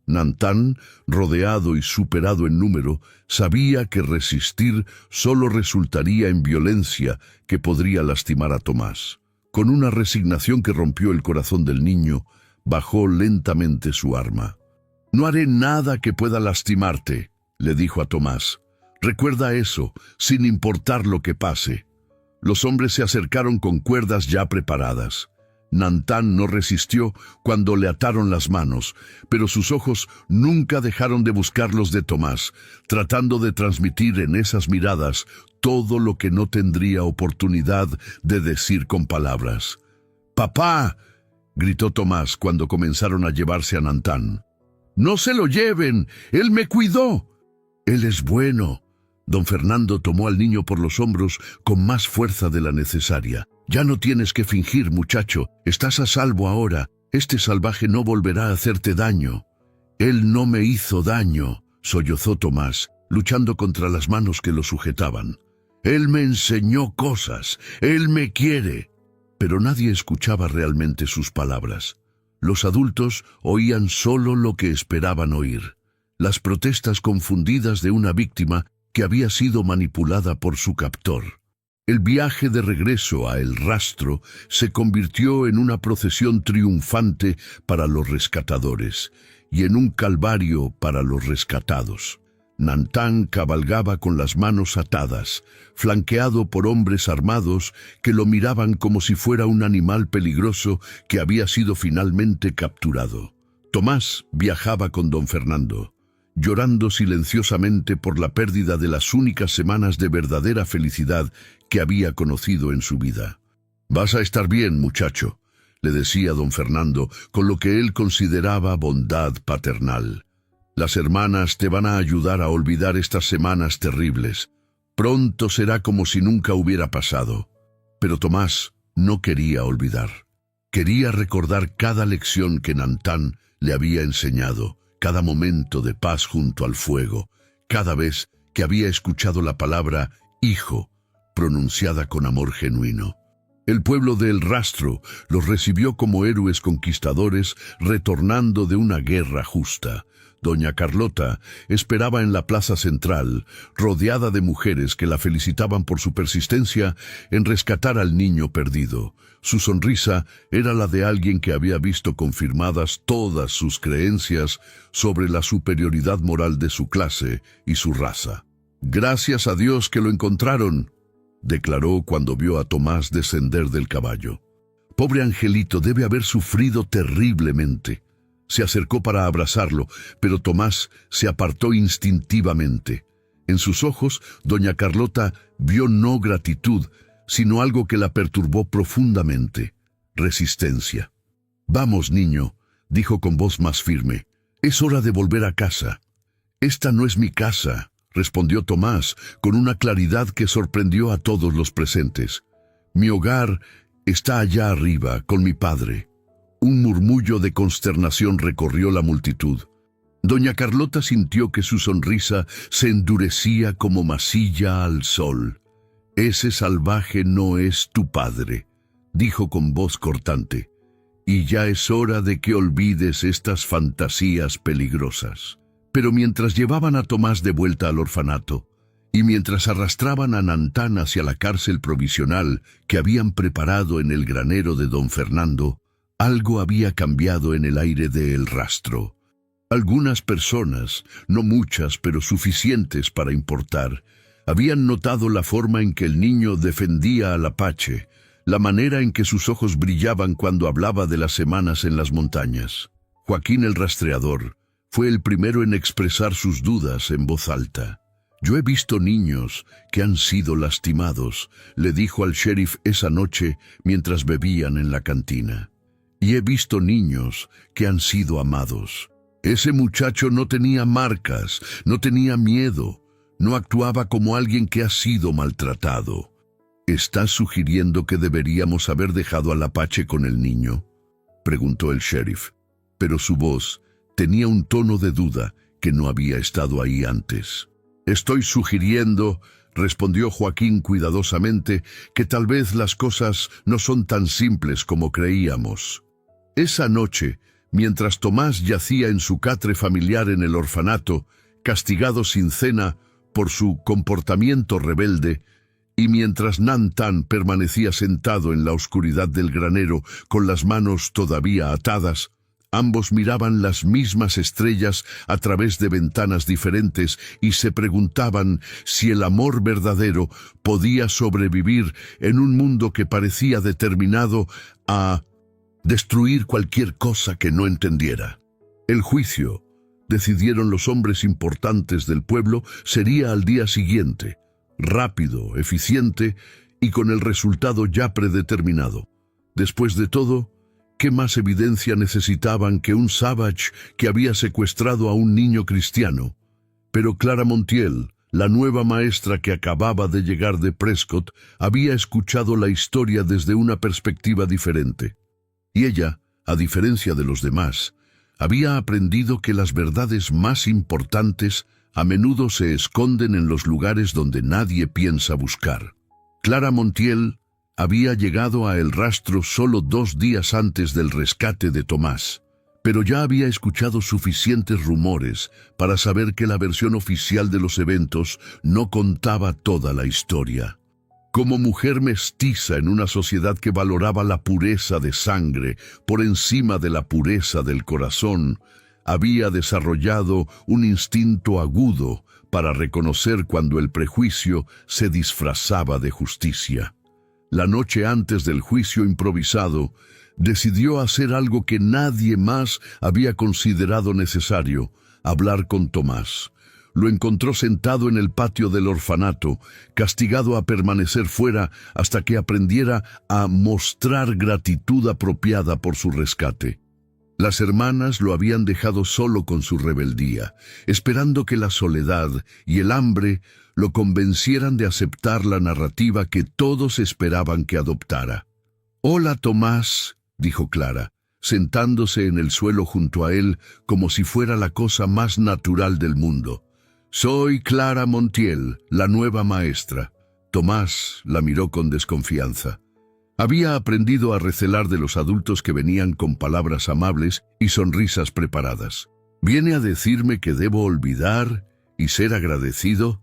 Speaker 1: Nantán, rodeado y superado en número, sabía que resistir solo resultaría en violencia que podría lastimar a Tomás. Con una resignación que rompió el corazón del niño, bajó lentamente su arma. «No haré nada que pueda lastimarte», le dijo a Tomás. «Recuerda eso, sin importar lo que pase». Los hombres se acercaron con cuerdas ya preparadas. Nantán no resistió cuando le ataron las manos, pero sus ojos nunca dejaron de buscar los de Tomás, tratando de transmitir en esas miradas todo lo que no tendría oportunidad de decir con palabras. «¡Papá!», gritó Tomás cuando comenzaron a llevarse a Nantán. «¡No se lo lleven! ¡Él me cuidó!». «Él es bueno». Don Fernando tomó al niño por los hombros con más fuerza de la necesaria. «Ya no tienes que fingir, muchacho. Estás a salvo ahora. Este salvaje no volverá a hacerte daño». «Él no me hizo daño», sollozó Tomás, luchando contra las manos que lo sujetaban. «Él me enseñó cosas. Él me quiere». Pero nadie escuchaba realmente sus palabras. Los adultos oían solo lo que esperaban oír. Las protestas confundidas de una víctima que había sido manipulada por su captor. El viaje de regreso a El Rastro se convirtió en una procesión triunfante para los rescatadores y en un calvario para los rescatados. Nantán cabalgaba con las manos atadas, flanqueado por hombres armados que lo miraban como si fuera un animal peligroso que había sido finalmente capturado. Tomás viajaba con don Fernando, llorando silenciosamente por la pérdida de las únicas semanas de verdadera felicidad que había conocido en su vida. «Vas a estar bien, muchacho», le decía don Fernando, con lo que él consideraba bondad paternal. «Las hermanas te van a ayudar a olvidar estas semanas terribles. Pronto será como si nunca hubiera pasado». Pero Tomás no quería olvidar. Quería recordar cada lección que Nantán le había enseñado, cada momento de paz junto al fuego, cada vez que había escuchado la palabra «hijo», pronunciada con amor genuino. El pueblo de El Rastro los recibió como héroes conquistadores retornando de una guerra justa. Doña Carlota esperaba en la plaza central, rodeada de mujeres que la felicitaban por su persistencia en rescatar al niño perdido. Su sonrisa era la de alguien que había visto confirmadas todas sus creencias sobre la superioridad moral de su clase y su raza. «Gracias a Dios que lo encontraron», declaró cuando vio a Tomás descender del caballo. «Pobre angelito, debe haber sufrido terriblemente». Se acercó para abrazarlo, pero Tomás se apartó instintivamente. En sus ojos, doña Carlota vio no gratitud, sino algo que la perturbó profundamente: resistencia. «Vamos, niño», dijo con voz más firme. «Es hora de volver a casa». «Esta no es mi casa», respondió Tomás con una claridad que sorprendió a todos los presentes. «Mi hogar está allá arriba, con mi padre». Un murmullo de consternación recorrió la multitud. Doña Carlota sintió que su sonrisa se endurecía como masilla al sol. «Ese salvaje no es tu padre», dijo con voz cortante, «y ya es hora de que olvides estas fantasías peligrosas». Pero mientras llevaban a Tomás de vuelta al orfanato, y mientras arrastraban a Nantán hacia la cárcel provisional que habían preparado en el granero de don Fernando, algo había cambiado en el aire de El Rastro. Algunas personas, no muchas pero suficientes para importar, habían notado la forma en que el niño defendía al Apache, la manera en que sus ojos brillaban cuando hablaba de las semanas en las montañas. Joaquín el rastreador fue el primero en expresar sus dudas en voz alta. «Yo he visto niños que han sido lastimados», le dijo al sheriff esa noche mientras bebían en la cantina. «Y he visto niños que han sido amados. Ese muchacho no tenía marcas, no tenía miedo, No actuaba como alguien que ha sido maltratado. ¿Estás sugiriendo que deberíamos haber dejado al apache con el niño?, preguntó el sheriff, pero su voz tenía un tono de duda que no había estado ahí antes. Estoy sugiriendo, respondió Joaquín cuidadosamente, que tal vez las cosas no son tan simples como creíamos. Esa noche, mientras Tomás yacía en su catre familiar en el orfanato, castigado sin cena por su comportamiento rebelde, y mientras Nan-Tan permanecía sentado en la oscuridad del granero con las manos todavía atadas, ambos miraban las mismas estrellas a través de ventanas diferentes y se preguntaban si el amor verdadero podía sobrevivir en un mundo que parecía determinado a destruir cualquier cosa que no entendiera. El juicio, decidieron los hombres importantes del pueblo, sería al día siguiente, rápido, eficiente y con el resultado ya predeterminado. Después de todo, ¿qué más evidencia necesitaban que un Savage que había secuestrado a un niño cristiano? Pero Clara Montiel, la nueva maestra que acababa de llegar de Prescott, había escuchado la historia desde una perspectiva diferente. Y ella, a diferencia de los demás, había aprendido que las verdades más importantes a menudo se esconden en los lugares donde nadie piensa buscar. Clara Montiel había llegado a El Rastro solo 2 días antes del rescate de Tomás, pero ya había escuchado suficientes rumores para saber que la versión oficial de los eventos no contaba toda la historia. Como mujer mestiza en una sociedad que valoraba la pureza de sangre por encima de la pureza del corazón, había desarrollado un instinto agudo para reconocer cuando el prejuicio se disfrazaba de justicia. La noche antes del juicio improvisado, decidió hacer algo que nadie más había considerado necesario: hablar con Tomás. Lo encontró sentado en el patio del orfanato, castigado a permanecer fuera hasta que aprendiera a mostrar gratitud apropiada por su rescate. Las hermanas lo habían dejado solo con su rebeldía, esperando que la soledad y el hambre lo convencieran de aceptar la narrativa que todos esperaban que adoptara. «Hola, Tomás», dijo Clara, sentándose en el suelo junto a él como si fuera la cosa más natural del mundo. «Soy Clara Montiel, la nueva maestra». Tomás la miró con desconfianza. Había aprendido a recelar de los adultos que venían con palabras amables y sonrisas preparadas. «¿Viene a decirme que debo olvidar y ser agradecido?»,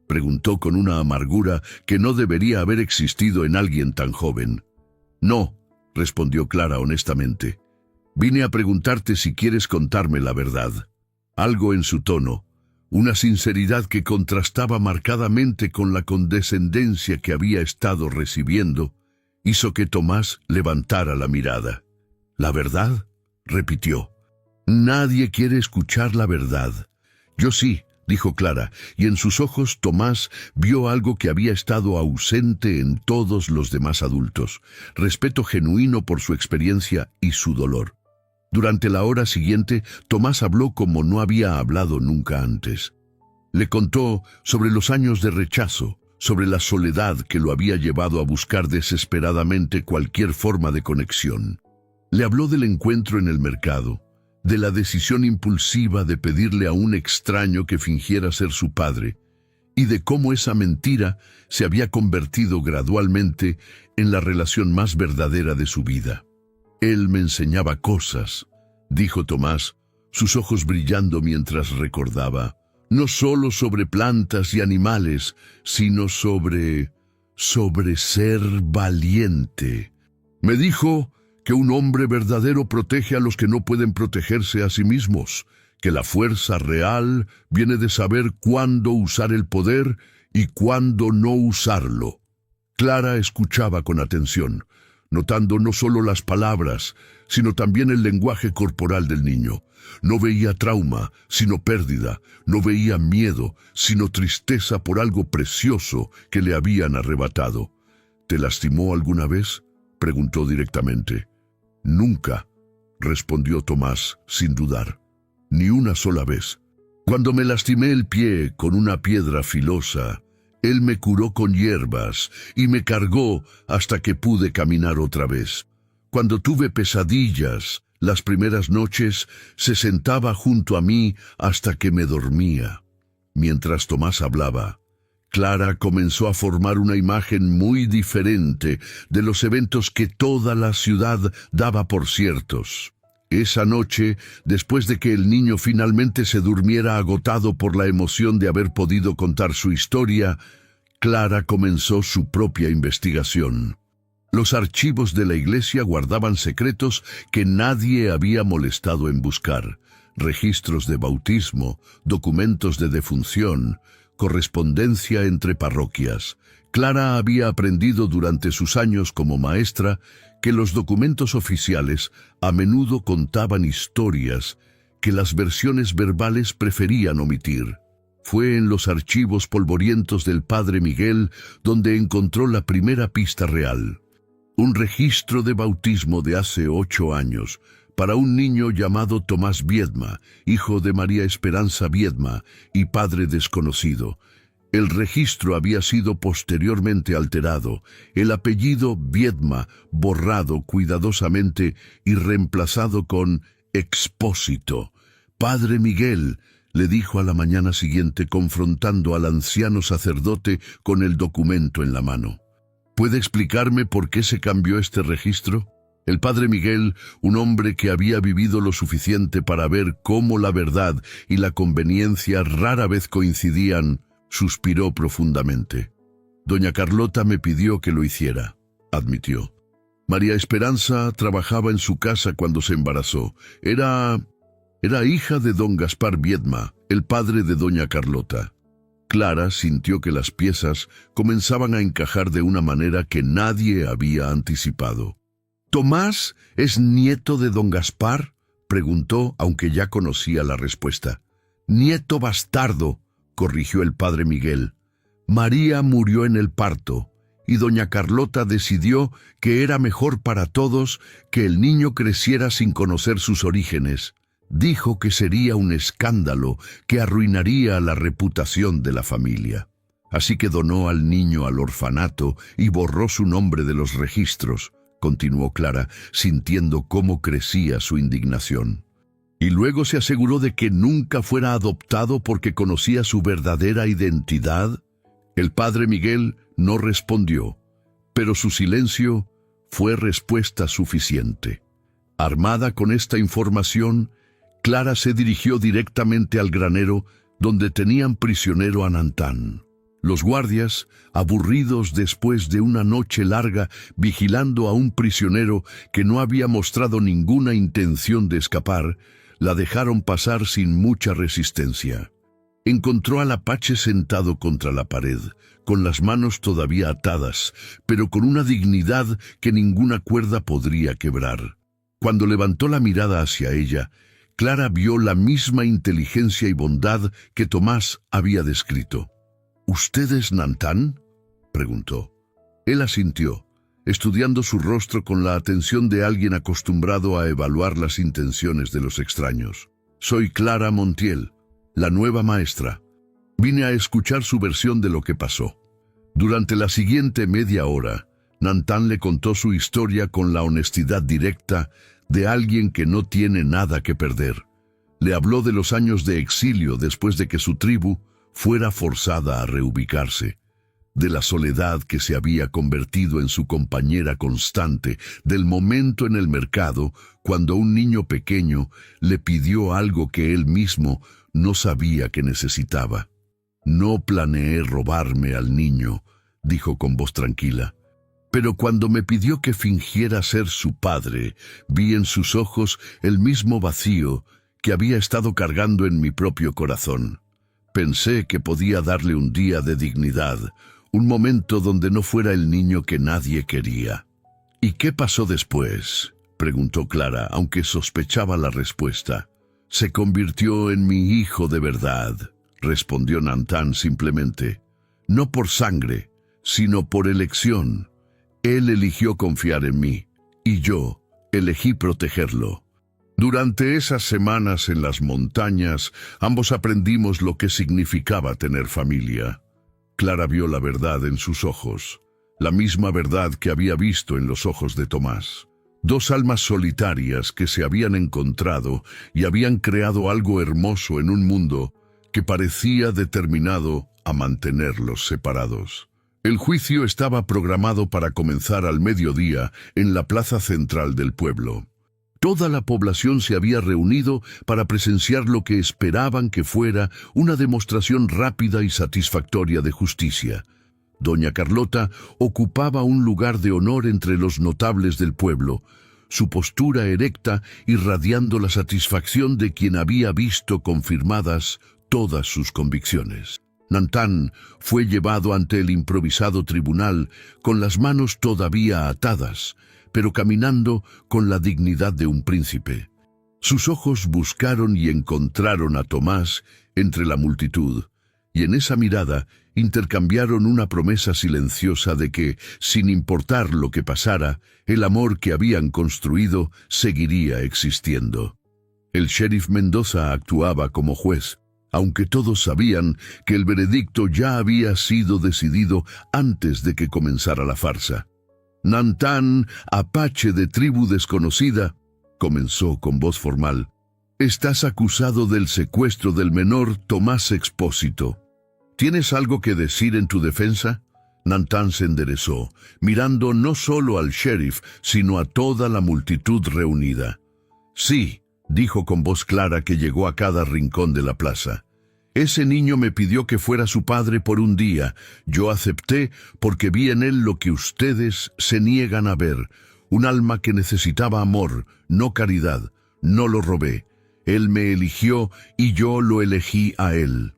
Speaker 1: preguntó con una amargura que no debería haber existido en alguien tan joven. «No», respondió Clara honestamente. «Vine a preguntarte si quieres contarme la verdad». Algo en su tono, una sinceridad que contrastaba marcadamente con la condescendencia que había estado recibiendo, hizo que Tomás levantara la mirada. «¿La verdad?», repitió. «Nadie quiere escuchar la verdad». «Yo sí», dijo Clara, y en sus ojos Tomás vio algo que había estado ausente en todos los demás adultos: respeto genuino por su experiencia y su dolor. Durante la hora siguiente, Tomás habló como no había hablado nunca antes. Le contó sobre los años de rechazo, sobre la soledad que lo había llevado a buscar desesperadamente cualquier forma de conexión. Le habló del encuentro en el mercado, de la decisión impulsiva de pedirle a un extraño que fingiera ser su padre, y de cómo esa mentira se había convertido gradualmente en la relación más verdadera de su vida. «Él me enseñaba cosas», dijo Tomás, sus ojos brillando mientras recordaba, «no solo sobre plantas y animales, sino sobre ser valiente. Me dijo que un hombre verdadero protege a los que no pueden protegerse a sí mismos, que la fuerza real viene de saber cuándo usar el poder y cuándo no usarlo». Clara escuchaba con atención, notando no solo las palabras, sino también el lenguaje corporal del niño. No veía trauma, sino pérdida. No veía miedo, sino tristeza por algo precioso que le habían arrebatado. «¿Te lastimó alguna vez?», preguntó directamente. «Nunca», respondió Tomás sin dudar. «Ni una sola vez». Cuando me lastimé el pie con una piedra filosa, él me curó con hierbas y me cargó hasta que pude caminar otra vez. Cuando tuve pesadillas, las primeras noches, se sentaba junto a mí hasta que me dormía. Mientras Tomás hablaba, Clara comenzó a formar una imagen muy diferente de los eventos que toda la ciudad daba por ciertos. Esa noche, después de que el niño finalmente se durmiera agotado por la emoción de haber podido contar su historia, Clara comenzó su propia investigación. Los archivos de la iglesia guardaban secretos que nadie había molestado en buscar: registros de bautismo, documentos de defunción, correspondencia entre parroquias. Clara había aprendido durante sus años como maestra que los documentos oficiales a menudo contaban historias que las versiones verbales preferían omitir. Fue en los archivos polvorientos del padre Miguel donde encontró la primera pista real: un registro de bautismo de hace 8 años, para un niño llamado Tomás Viedma, hijo de María Esperanza Viedma y padre desconocido. El registro había sido posteriormente alterado, el apellido Viedma borrado cuidadosamente y reemplazado con Expósito. «Padre Miguel», le dijo a la mañana siguiente, confrontando al anciano sacerdote con el documento en la mano. «¿Puede explicarme por qué se cambió este registro?» El padre Miguel, un hombre que había vivido lo suficiente para ver cómo la verdad y la conveniencia rara vez coincidían, suspiró profundamente. «Doña Carlota me pidió que lo hiciera», admitió. «María Esperanza trabajaba en su casa cuando se embarazó. Era hija de don Gaspar Viedma, el padre de doña Carlota». Clara sintió que las piezas comenzaban a encajar de una manera que nadie había anticipado. «¿Tomás es nieto de don Gaspar?», preguntó, aunque ya conocía la respuesta. «Nieto bastardo», corrigió el padre Miguel. «María murió en el parto, y doña Carlota decidió que era mejor para todos que el niño creciera sin conocer sus orígenes. Dijo que sería un escándalo que arruinaría la reputación de la familia. Así que donó al niño al orfanato y borró su nombre de los registros», continuó Clara, sintiendo cómo crecía su indignación. «Y luego se aseguró de que nunca fuera adoptado porque conocía su verdadera identidad». El padre Miguel no respondió, pero su silencio fue respuesta suficiente. Armada con esta información, Clara se dirigió directamente al granero donde tenían prisionero a Nantán. Los guardias, aburridos después de una noche larga vigilando a un prisionero que no había mostrado ninguna intención de escapar, la dejaron pasar sin mucha resistencia. Encontró al apache sentado contra la pared, con las manos todavía atadas, pero con una dignidad que ninguna cuerda podría quebrar. Cuando levantó la mirada hacia ella, Clara vio la misma inteligencia y bondad que Tomás había descrito. «¿Usted es Nantán?», preguntó. Él asintió, estudiando su rostro con la atención de alguien acostumbrado a evaluar las intenciones de los extraños. «Soy Clara Montiel, la nueva maestra. Vine a escuchar su versión de lo que pasó». Durante la siguiente media hora, Nantán le contó su historia con la honestidad directa de alguien que no tiene nada que perder. Le habló de los años de exilio después de que su tribu fuera forzada a reubicarse, de la soledad que se había convertido en su compañera constante, del momento en el mercado cuando un niño pequeño le pidió algo que él mismo no sabía que necesitaba. «No planeé robarme al niño», dijo con voz tranquila. «Pero cuando me pidió que fingiera ser su padre, vi en sus ojos el mismo vacío que había estado cargando en mi propio corazón. Pensé que podía darle un día de dignidad, un momento donde no fuera el niño que nadie quería». «¿Y qué pasó después?», preguntó Clara, aunque sospechaba la respuesta. «Se convirtió en mi hijo de verdad», respondió Nantán simplemente. «No por sangre, sino por elección. Él eligió confiar en mí, y yo elegí protegerlo». Durante esas semanas en las montañas, ambos aprendimos lo que significaba tener familia. Clara vio la verdad en sus ojos, la misma verdad que había visto en los ojos de Tomás. Dos almas solitarias que se habían encontrado y habían creado algo hermoso en un mundo que parecía determinado a mantenerlos separados. El juicio estaba programado para comenzar al mediodía en la plaza central del pueblo. Toda la población se había reunido para presenciar lo que esperaban que fuera una demostración rápida y satisfactoria de justicia. Doña Carlota ocupaba un lugar de honor entre los notables del pueblo, su postura erecta irradiando la satisfacción de quien había visto confirmadas todas sus convicciones. Nantán fue llevado ante el improvisado tribunal con las manos todavía atadas, pero caminando con la dignidad de un príncipe. Sus ojos buscaron y encontraron a Tomás entre la multitud, y en esa mirada intercambiaron una promesa silenciosa de que, sin importar lo que pasara, el amor que habían construido seguiría existiendo. El sheriff Mendoza actuaba como juez, aunque todos sabían que el veredicto ya había sido decidido antes de que comenzara la farsa. Nantán, apache de tribu desconocida, comenzó con voz formal. Estás acusado del secuestro del menor Tomás Expósito. ¿Tienes algo que decir en tu defensa? Nantán se enderezó, mirando no solo al sheriff, sino a toda la multitud reunida. Sí, dijo con voz clara que llegó a cada rincón de la plaza. Ese niño me pidió que fuera su padre por un día. Yo acepté porque vi en él lo que ustedes se niegan a ver, un alma que necesitaba amor, no caridad. No lo robé. Él me eligió y yo lo elegí a él.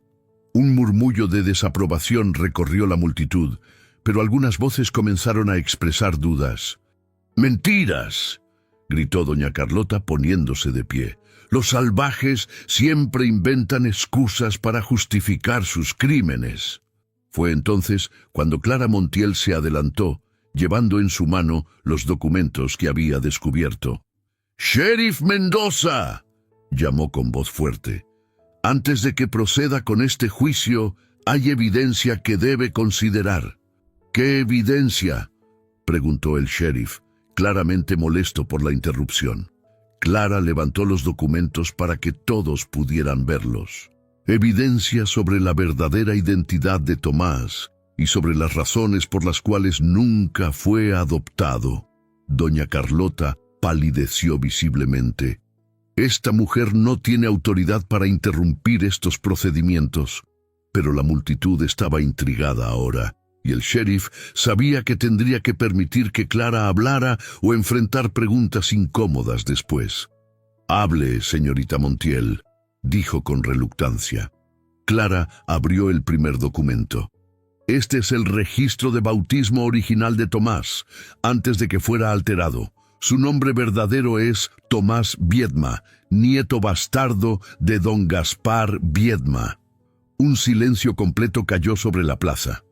Speaker 1: Un murmullo de desaprobación recorrió la multitud, pero algunas voces comenzaron a expresar dudas. ¡Mentiras!, gritó doña Carlota poniéndose de pie. Los salvajes siempre inventan excusas para justificar sus crímenes. Fue entonces cuando Clara Montiel se adelantó, llevando en su mano los documentos que había descubierto. «¡Sheriff Mendoza!», llamó con voz fuerte. «Antes de que proceda con este juicio, hay evidencia que debe considerar». «¿Qué evidencia?», preguntó el sheriff, claramente molesto por la interrupción. Clara levantó los documentos para que todos pudieran verlos. Evidencia sobre la verdadera identidad de Tomás y sobre las razones por las cuales nunca fue adoptado. Doña Carlota palideció visiblemente. Esta mujer no tiene autoridad para interrumpir estos procedimientos. Pero la multitud estaba intrigada ahora, y el sheriff sabía que tendría que permitir que Clara hablara o enfrentar preguntas incómodas después. «Hable, señorita Montiel», dijo con reluctancia. Clara abrió el primer documento. «Este es el registro de bautismo original de Tomás, antes de que fuera alterado. Su nombre verdadero es Tomás Viedma, nieto bastardo de don Gaspar Viedma». Un silencio completo cayó sobre la plaza.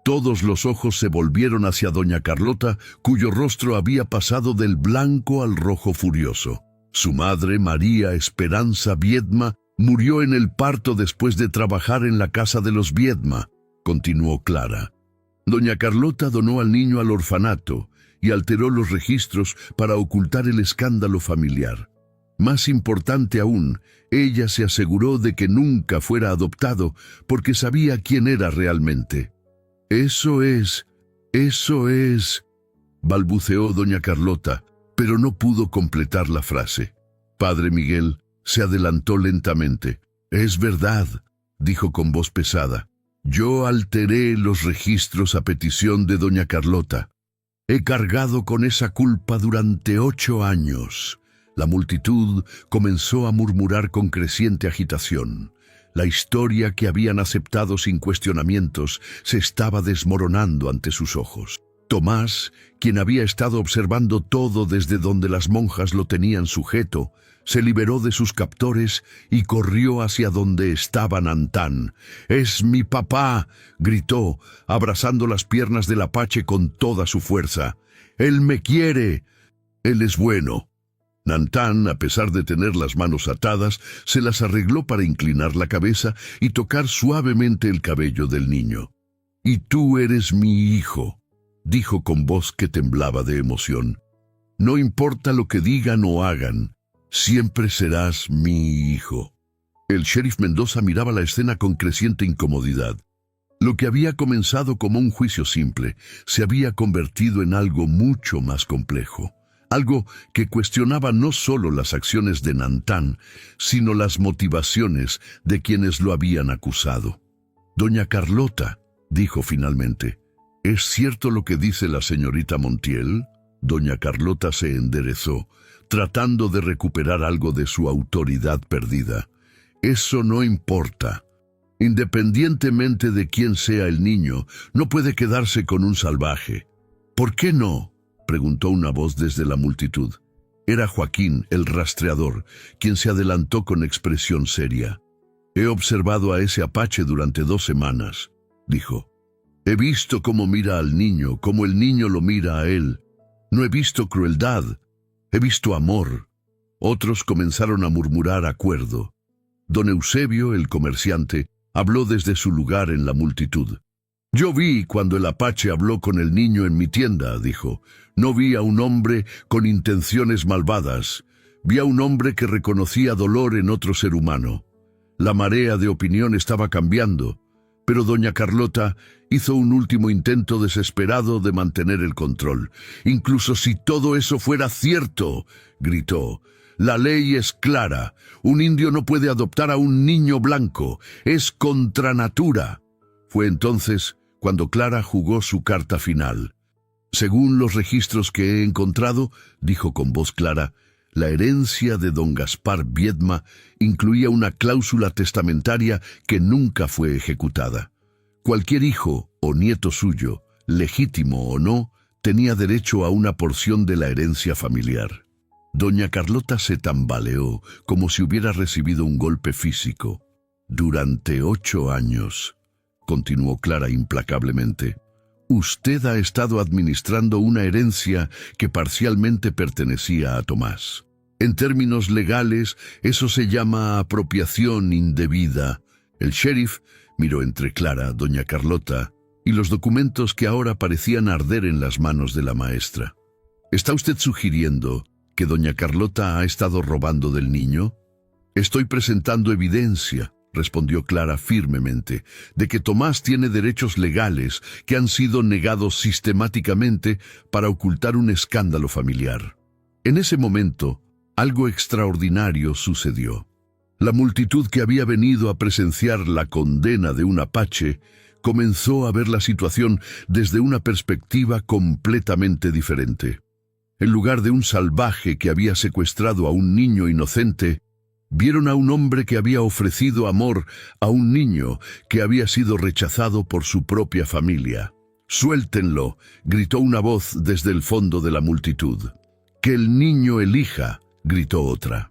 Speaker 1: Todos los ojos se volvieron hacia doña Carlota, cuyo rostro había pasado del blanco al rojo furioso. Su madre, María Esperanza Viedma, murió en el parto después de trabajar en la casa de los Viedma, continuó Clara. Doña Carlota donó al niño al orfanato y alteró los registros para ocultar el escándalo familiar. Más importante aún, ella se aseguró de que nunca fuera adoptado porque sabía quién era realmente. Eso es, balbuceó doña Carlota, pero no pudo completar la frase. Padre Miguel se adelantó lentamente. «Es verdad», dijo con voz pesada. «Yo alteré los registros a petición de doña Carlota. He cargado con esa culpa durante 8 años». La multitud comenzó a murmurar con creciente agitación. La historia que habían aceptado sin cuestionamientos se estaba desmoronando ante sus ojos. Tomás, quien había estado observando todo desde donde las monjas lo tenían sujeto, se liberó de sus captores y corrió hacia donde estaba Nantán. «¡Es mi papá!», gritó, abrazando las piernas del apache con toda su fuerza. «Él me quiere. Él es bueno. Nantán, a pesar de tener las manos atadas, se las arregló para inclinar la cabeza y tocar suavemente el cabello del niño. «Y tú eres mi hijo», dijo con voz que temblaba de emoción. «No importa lo que digan o hagan, siempre serás mi hijo». El sheriff Mendoza miraba la escena con creciente incomodidad. Lo que había comenzado como un juicio simple se había convertido en algo mucho más complejo. Algo que cuestionaba no solo las acciones de Nantán, sino las motivaciones de quienes lo habían acusado. «Doña Carlota», dijo finalmente, «¿es cierto lo que dice la señorita Montiel?» Doña Carlota se enderezó, tratando de recuperar algo de su autoridad perdida. «Eso no importa. Independientemente de quién sea el niño, no puede quedarse con un salvaje». «¿Por qué no?», preguntó una voz desde la multitud. Era Joaquín, el rastreador, quien se adelantó con expresión seria. «He observado a ese apache durante 2 semanas», dijo. «He visto cómo mira al niño, cómo el niño lo mira a él. No he visto crueldad, he visto amor». Otros comenzaron a murmurar acuerdo. Don Eusebio, el comerciante, habló desde su lugar en la multitud. «Yo vi cuando el apache habló con el niño en mi tienda», dijo. «No vi a un hombre con intenciones malvadas. Vi a un hombre que reconocía dolor en otro ser humano». La marea de opinión estaba cambiando, pero doña Carlota hizo un último intento desesperado de mantener el control. «Incluso si todo eso fuera cierto», gritó, «la ley es clara. Un indio no puede adoptar a un niño blanco. Es contra natura». Fue entonces cuando Clara jugó su carta final. «Según los registros que he encontrado», dijo con voz clara, «la herencia de don Gaspar Viedma incluía una cláusula testamentaria que nunca fue ejecutada. Cualquier hijo o nieto suyo, legítimo o no, tenía derecho a una porción de la herencia familiar». Doña Carlota se tambaleó como si hubiera recibido un golpe físico. «Durante 8 años», continuó Clara implacablemente, «usted ha estado administrando una herencia que parcialmente pertenecía a Tomás. En términos legales, eso se llama apropiación indebida». El sheriff miró entre Clara, doña Carlota, y los documentos que ahora parecían arder en las manos de la maestra. «¿Está usted sugiriendo que doña Carlota ha estado robando del niño?» «Estoy presentando evidencia», respondió Clara firmemente, «de que Tomás tiene derechos legales que han sido negados sistemáticamente para ocultar un escándalo familiar». En ese momento, algo extraordinario sucedió. La multitud que había venido a presenciar la condena de un apache comenzó a ver la situación desde una perspectiva completamente diferente. En lugar de un salvaje que había secuestrado a un niño inocente, vieron a un hombre que había ofrecido amor a un niño que había sido rechazado por su propia familia. «Suéltenlo», gritó una voz desde el fondo de la multitud. «Que el niño elija», gritó otra.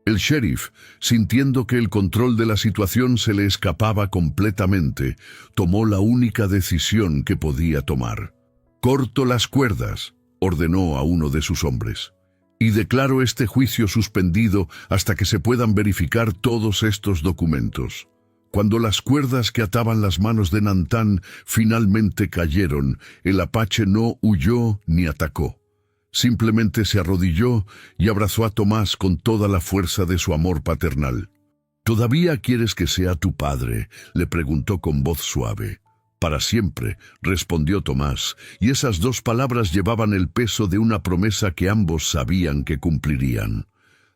Speaker 1: El sheriff, sintiendo que el control de la situación se le escapaba completamente, tomó la única decisión que podía tomar. «Corto las cuerdas», ordenó a uno de sus hombres, «y declaro este juicio suspendido hasta que se puedan verificar todos estos documentos». Cuando las cuerdas que ataban las manos de Nantán finalmente cayeron, el apache no huyó ni atacó. Simplemente se arrodilló y abrazó a Tomás con toda la fuerza de su amor paternal. «¿Todavía quieres que sea tu padre?», le preguntó con voz suave. «Para siempre», respondió Tomás, y esas 2 palabras llevaban el peso de una promesa que ambos sabían que cumplirían.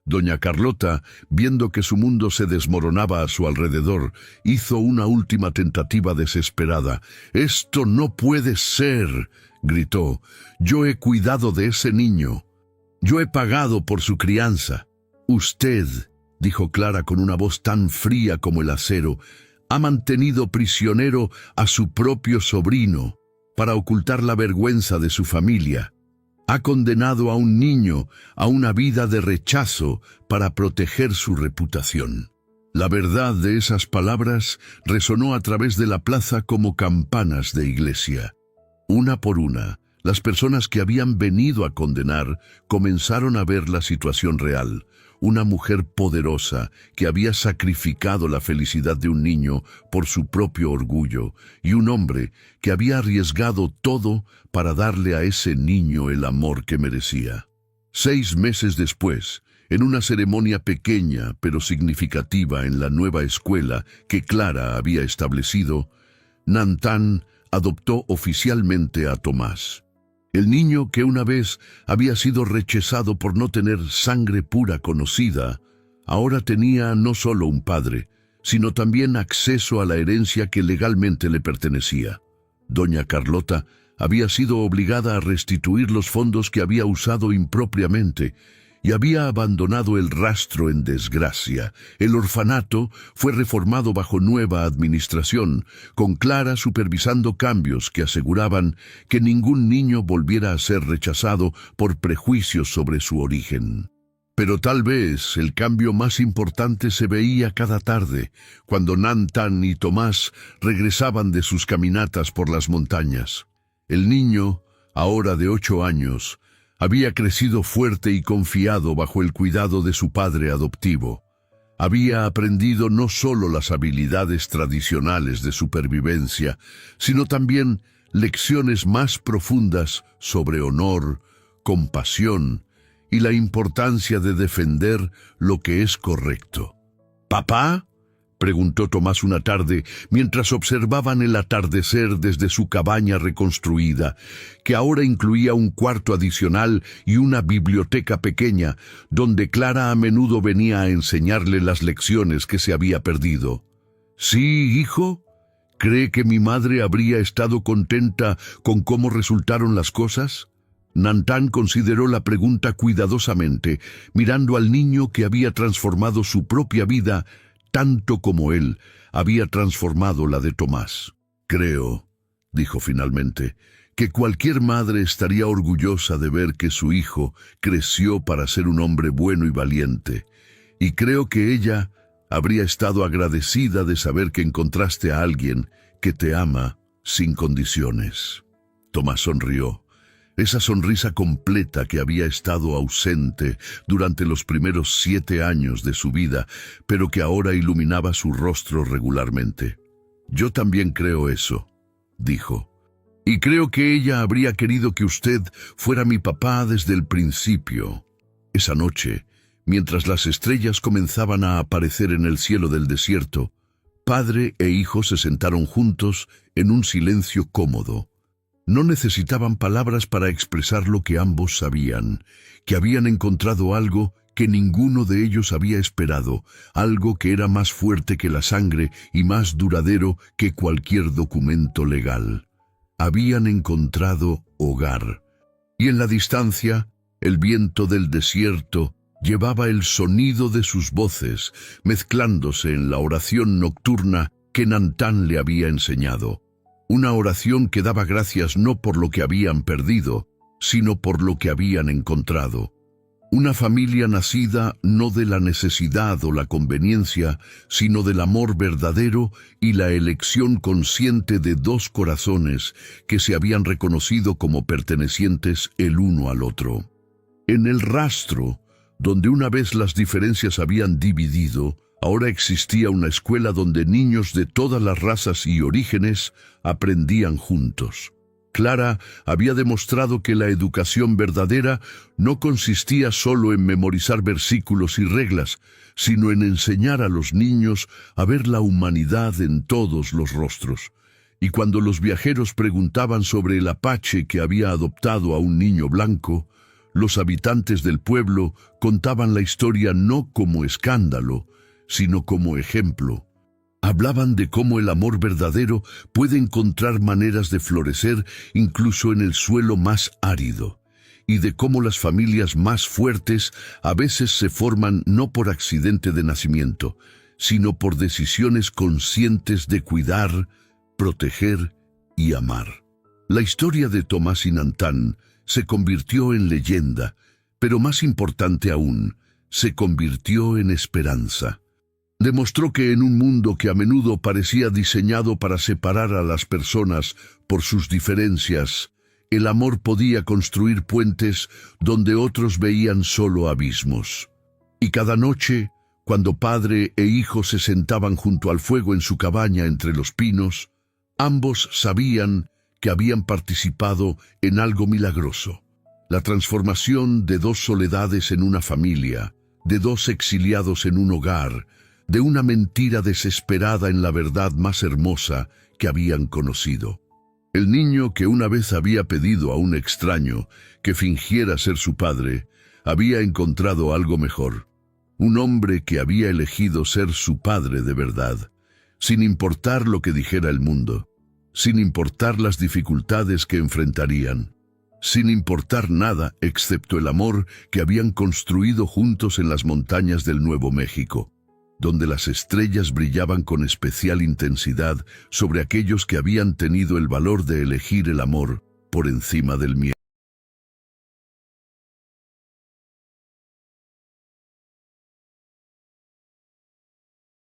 Speaker 1: Doña Carlota, viendo que su mundo se desmoronaba a su alrededor, hizo una última tentativa desesperada. «¡Esto no puede ser!», gritó. «Yo he cuidado de ese niño. Yo he pagado por su crianza. Usted», dijo Clara con una voz tan fría como el acero, «ha mantenido prisionero a su propio sobrino para ocultar la vergüenza de su familia. Ha condenado a un niño a una vida de rechazo para proteger su reputación». La verdad de esas palabras resonó a través de la plaza como campanas de iglesia. Una por una, Las personas que habían venido a condenar comenzaron a ver la situación real. Una mujer poderosa que había sacrificado la felicidad de un niño por su propio orgullo, y un hombre que había arriesgado todo para darle a ese niño el amor que merecía. 6 meses después, en una ceremonia pequeña pero significativa en la nueva escuela que Clara había establecido, Natán adoptó oficialmente a Tomás. El niño que una vez había sido rechazado por no tener sangre pura conocida, ahora tenía no solo un padre, sino también acceso a la herencia que legalmente le pertenecía. Doña Carlota había sido obligada a restituir los fondos que había usado impropiamente y había abandonado el rastro en desgracia. El orfanato fue reformado bajo nueva administración, con Clara supervisando cambios que aseguraban que ningún niño volviera a ser rechazado por prejuicios sobre su origen. Pero tal vez el cambio más importante se veía cada tarde, cuando Natán y Tomás regresaban de sus caminatas por las montañas. El niño, ahora de 8 años, había crecido fuerte y confiado bajo el cuidado de su padre adoptivo. Había aprendido no solo las habilidades tradicionales de supervivencia, sino también lecciones más profundas sobre honor, compasión y la importancia de defender lo que es correcto. «¿Papá?», preguntó Tomás una tarde mientras observaban el atardecer desde su cabaña reconstruida, que ahora incluía un cuarto adicional y una biblioteca pequeña, donde Clara a menudo venía a enseñarle las lecciones que se había perdido. «¿Sí, hijo? ¿Cree que mi madre habría estado contenta con cómo resultaron las cosas?». Natán consideró la pregunta cuidadosamente, mirando al niño que había transformado su propia vida tanto como él había transformado la de Tomás. «Creo», dijo finalmente, «que cualquier madre estaría orgullosa de ver que su hijo creció para ser un hombre bueno y valiente, y creo que ella habría estado agradecida de saber que encontraste a alguien que te ama sin condiciones». Tomás sonrió. Esa sonrisa completa que había estado ausente durante los primeros 7 años de su vida, pero que ahora iluminaba su rostro regularmente. «Yo también creo eso», dijo. «Y creo que ella habría querido que usted fuera mi papá desde el principio». Esa noche, mientras las estrellas comenzaban a aparecer en el cielo del desierto, padre e hijo se sentaron juntos en un silencio cómodo. No necesitaban palabras para expresar lo que ambos sabían, que habían encontrado algo que ninguno de ellos había esperado, algo que era más fuerte que la sangre y más duradero que cualquier documento legal. Habían encontrado hogar. Y en la distancia, el viento del desierto llevaba el sonido de sus voces, mezclándose en la oración nocturna que Natán le había enseñado. Una oración que daba gracias no por lo que habían perdido, sino por lo que habían encontrado. Una familia nacida no de la necesidad o la conveniencia, sino del amor verdadero y la elección consciente de 2 corazones que se habían reconocido como pertenecientes el uno al otro. En el rastro, donde una vez las diferencias habían dividido, ahora existía una escuela donde niños de todas las razas y orígenes aprendían juntos. Clara había demostrado que la educación verdadera no consistía solo en memorizar versículos y reglas, sino en enseñar a los niños a ver la humanidad en todos los rostros. Y cuando los viajeros preguntaban sobre el apache que había adoptado a un niño blanco, los habitantes del pueblo contaban la historia no como escándalo, sino como ejemplo. Hablaban de cómo el amor verdadero puede encontrar maneras de florecer incluso en el suelo más árido, y de cómo las familias más fuertes a veces se forman no por accidente de nacimiento, sino por decisiones conscientes de cuidar, proteger y amar. La historia de Tomás y Natán se convirtió en leyenda, pero más importante aún, se convirtió en esperanza. Demostró que en un mundo que a menudo parecía diseñado para separar a las personas por sus diferencias, El amor podía construir puentes donde otros veían solo abismos. Y cada noche, cuando padre e hijo se sentaban junto al fuego en su cabaña entre los pinos, ambos sabían que habían participado en algo milagroso. La transformación de dos soledades en una familia, de dos exiliados en un hogar, de una mentira desesperada en la verdad más hermosa que habían conocido. El niño que una vez había pedido a un extraño que fingiera ser su padre, había encontrado algo mejor. Un hombre que había elegido ser su padre de verdad, sin importar lo que dijera el mundo, sin importar las dificultades que enfrentarían, sin importar nada excepto el amor que habían construido juntos en las montañas del Nuevo México, donde las estrellas brillaban con especial intensidad sobre aquellos que habían tenido el valor de elegir el amor por encima del miedo.